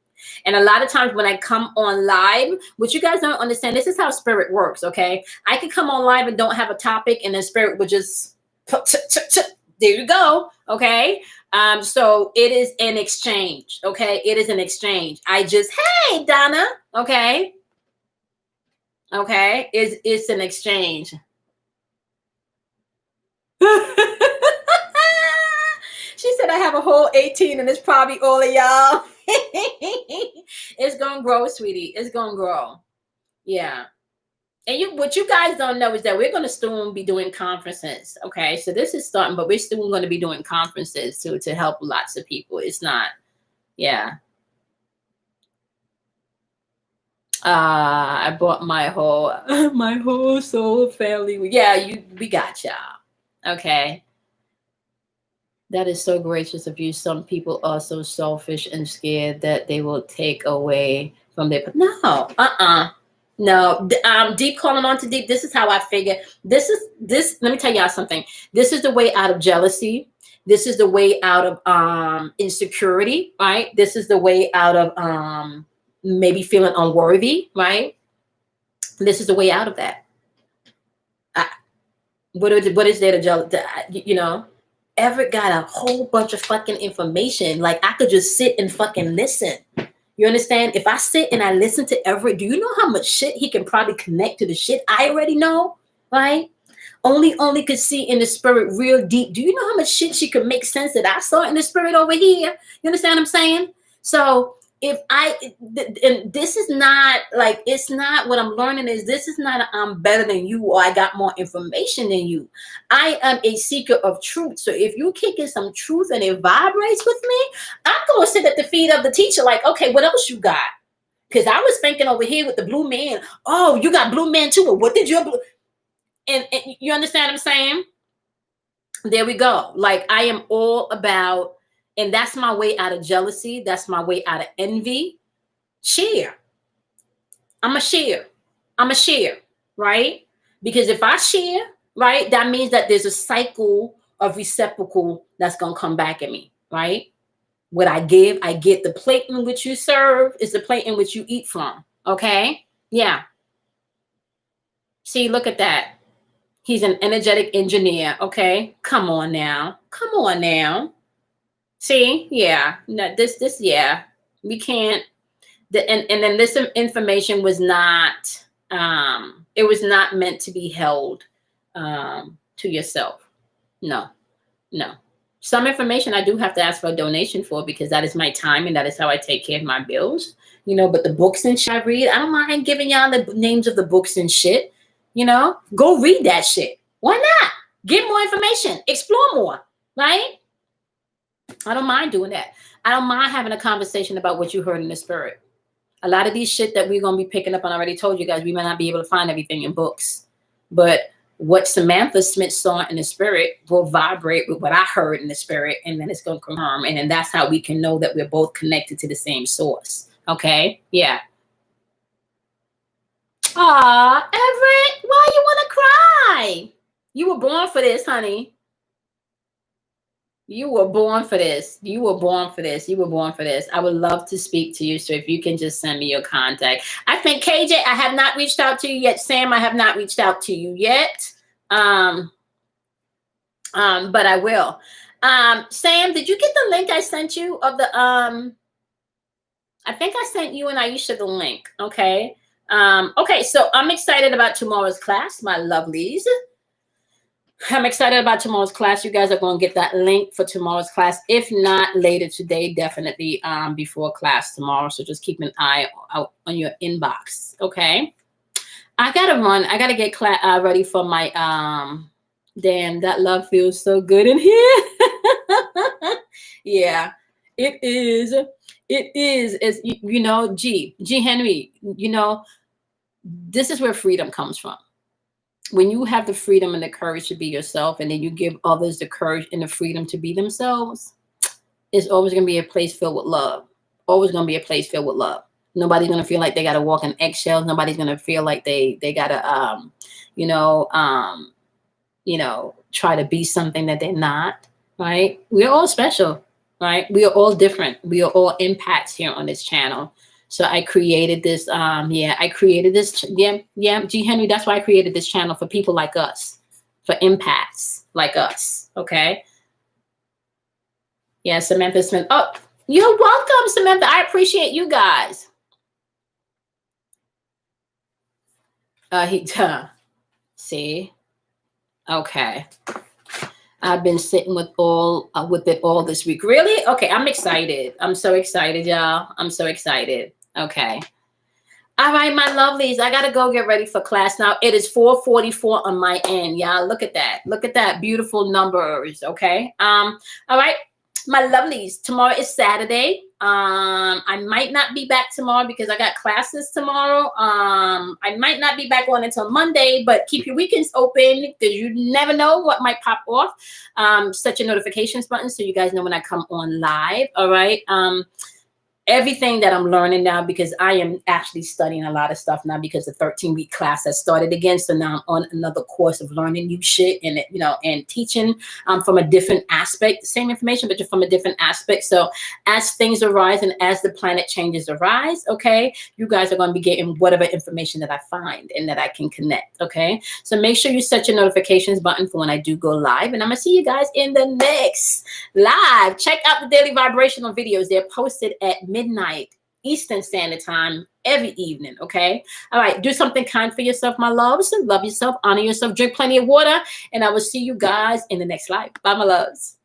And a lot of times when I come on live, what you guys don't understand, this is how spirit works, okay? I could come on live and don't have a topic, and then spirit would just, there you go, okay? So it is an exchange, okay? It is an exchange. Hey, Donna, okay? Okay, it's an exchange. She said I have a whole 18 and it's probably all of y'all. It's gonna grow, sweetie. It's gonna grow. Yeah. And what you guys don't know is that we're gonna soon be doing conferences. Okay, so this is starting, but we're still gonna be doing conferences to help lots of people. It's not, yeah. I bought my whole soul family. Yeah, we got y'all. Okay. That is so gracious of you. Some people are so selfish and scared that they will take away from their. No, no. Deep calling on to deep. This is how I figure. This. Let me tell y'all something. This is the way out of jealousy. This is the way out of insecurity, right? This is the way out of maybe feeling unworthy, right? This is the way out of that. What is there to jealous? You know, Everett got a whole bunch of fucking information. Like, I could just sit and fucking listen. You understand? If I sit and I listen to Everett, do you know how much shit he can probably connect to the shit I already know? Right? Only could see in the spirit real deep. Do you know how much shit she could make sense that I saw in the spirit over here? You understand what I'm saying? So if and this is not like, it's not, what I'm learning is, this is not I'm better than you or I got more information than you. I am a seeker of truth. So if you kicking some truth and it vibrates with me, I'm going to sit at the feet of the teacher like, okay, what else you got? Because I was thinking over here with the blue man, oh, you got blue man too. What did your blue? And you understand what I'm saying? There we go. Like, I am all about, and that's my way out of jealousy. That's my way out of envy. Share. I'm a share. Right? Because if I share, right, that means that there's a cycle of reciprocal that's going to come back at me, right? What I give, I get. The plate in which you serve is the plate in which you eat from. Okay? Yeah. See, look at that. He's an energetic engineer. Okay. Come on now. See? Yeah. No, yeah. We can't. And then this information was not, it was not meant to be held to yourself. No. Some information I do have to ask for a donation for, because that is my time and that is how I take care of my bills. But the books and shit I read, I don't mind giving y'all the names of the books and shit. Go read that shit. Why not? Get more information. Explore more, right? I don't mind doing that. I don't mind having a conversation about what you heard in the spirit. A lot of these shit that we're going to be picking up, and I already told you guys, we might not be able to find everything in books. But what Samantha Smith saw in the spirit will vibrate with what I heard in the spirit, and then it's going to confirm. And then that's how we can know that we're both connected to the same source. Okay? Yeah. Aw, Everett, why you want to cry? You were born for this, honey. You were born for this. I would love to speak to you. So if you can just send me your contact. I think KJ, I have not reached out to you yet. Sam, I have not reached out to you yet. But I will. Sam, did you get the link I sent you of the I think I sent you and Aisha the link. Okay. Okay, so I'm excited about tomorrow's class, my lovelies. I'm excited about tomorrow's class. You guys are going to get that link for tomorrow's class. If not later today, definitely before class tomorrow. So just keep an eye out on your inbox. Okay. I got to run. I got to get ready for my, damn, that love feels so good in here. Yeah, it is. It is. As you know, G Henry, this is where freedom comes from. When you have the freedom and the courage to be yourself, and then you give others the courage and the freedom to be themselves, it's always going to be a place filled with love. Always going to be a place filled with love. Nobody's going to feel like they got to walk in eggshells. Nobody's going to feel like they got to, try to be something that they're not, right? We're all special, right? We are all different. We are all impacts here on this channel. So I created this, G Henry, that's why I created this channel, for people like us, for empaths like us, okay? Yeah, Samantha Smith. Oh, you're welcome, Samantha. I appreciate you guys. See? Okay. I've been sitting with it all this week. Really? Okay, I'm excited. I'm so excited, y'all. I'm so excited. Okay. All right, my lovelies. I gotta go get ready for class now. It is 4:44 on my end, y'all. Look at that. Look at that. Beautiful numbers. Okay. All right, my lovelies. Tomorrow is Saturday. I might not be back tomorrow because I got classes tomorrow. I might not be back on until Monday, but keep your weekends open because you never know what might pop off. Set your notifications button so you guys know when I come on live. All right. everything that I'm learning now, because I am actually studying a lot of stuff now because the 13-week class has started again. So now I'm on another course of learning new shit and, you know, and teaching from a different aspect, same information, but just from a different aspect. So as things arise and as the planet changes arise, okay, you guys are going to be getting whatever information that I find and that I can connect. Okay. So make sure you set your notifications button for when I do go live, and I'm going to see you guys in the next live. Check out the daily vibrational videos. They're posted at midnight Eastern Standard Time every evening. Okay. All right. Do something kind for yourself, my loves. Love yourself, honor yourself, drink plenty of water, and I will see you guys in the next live. Bye, my loves.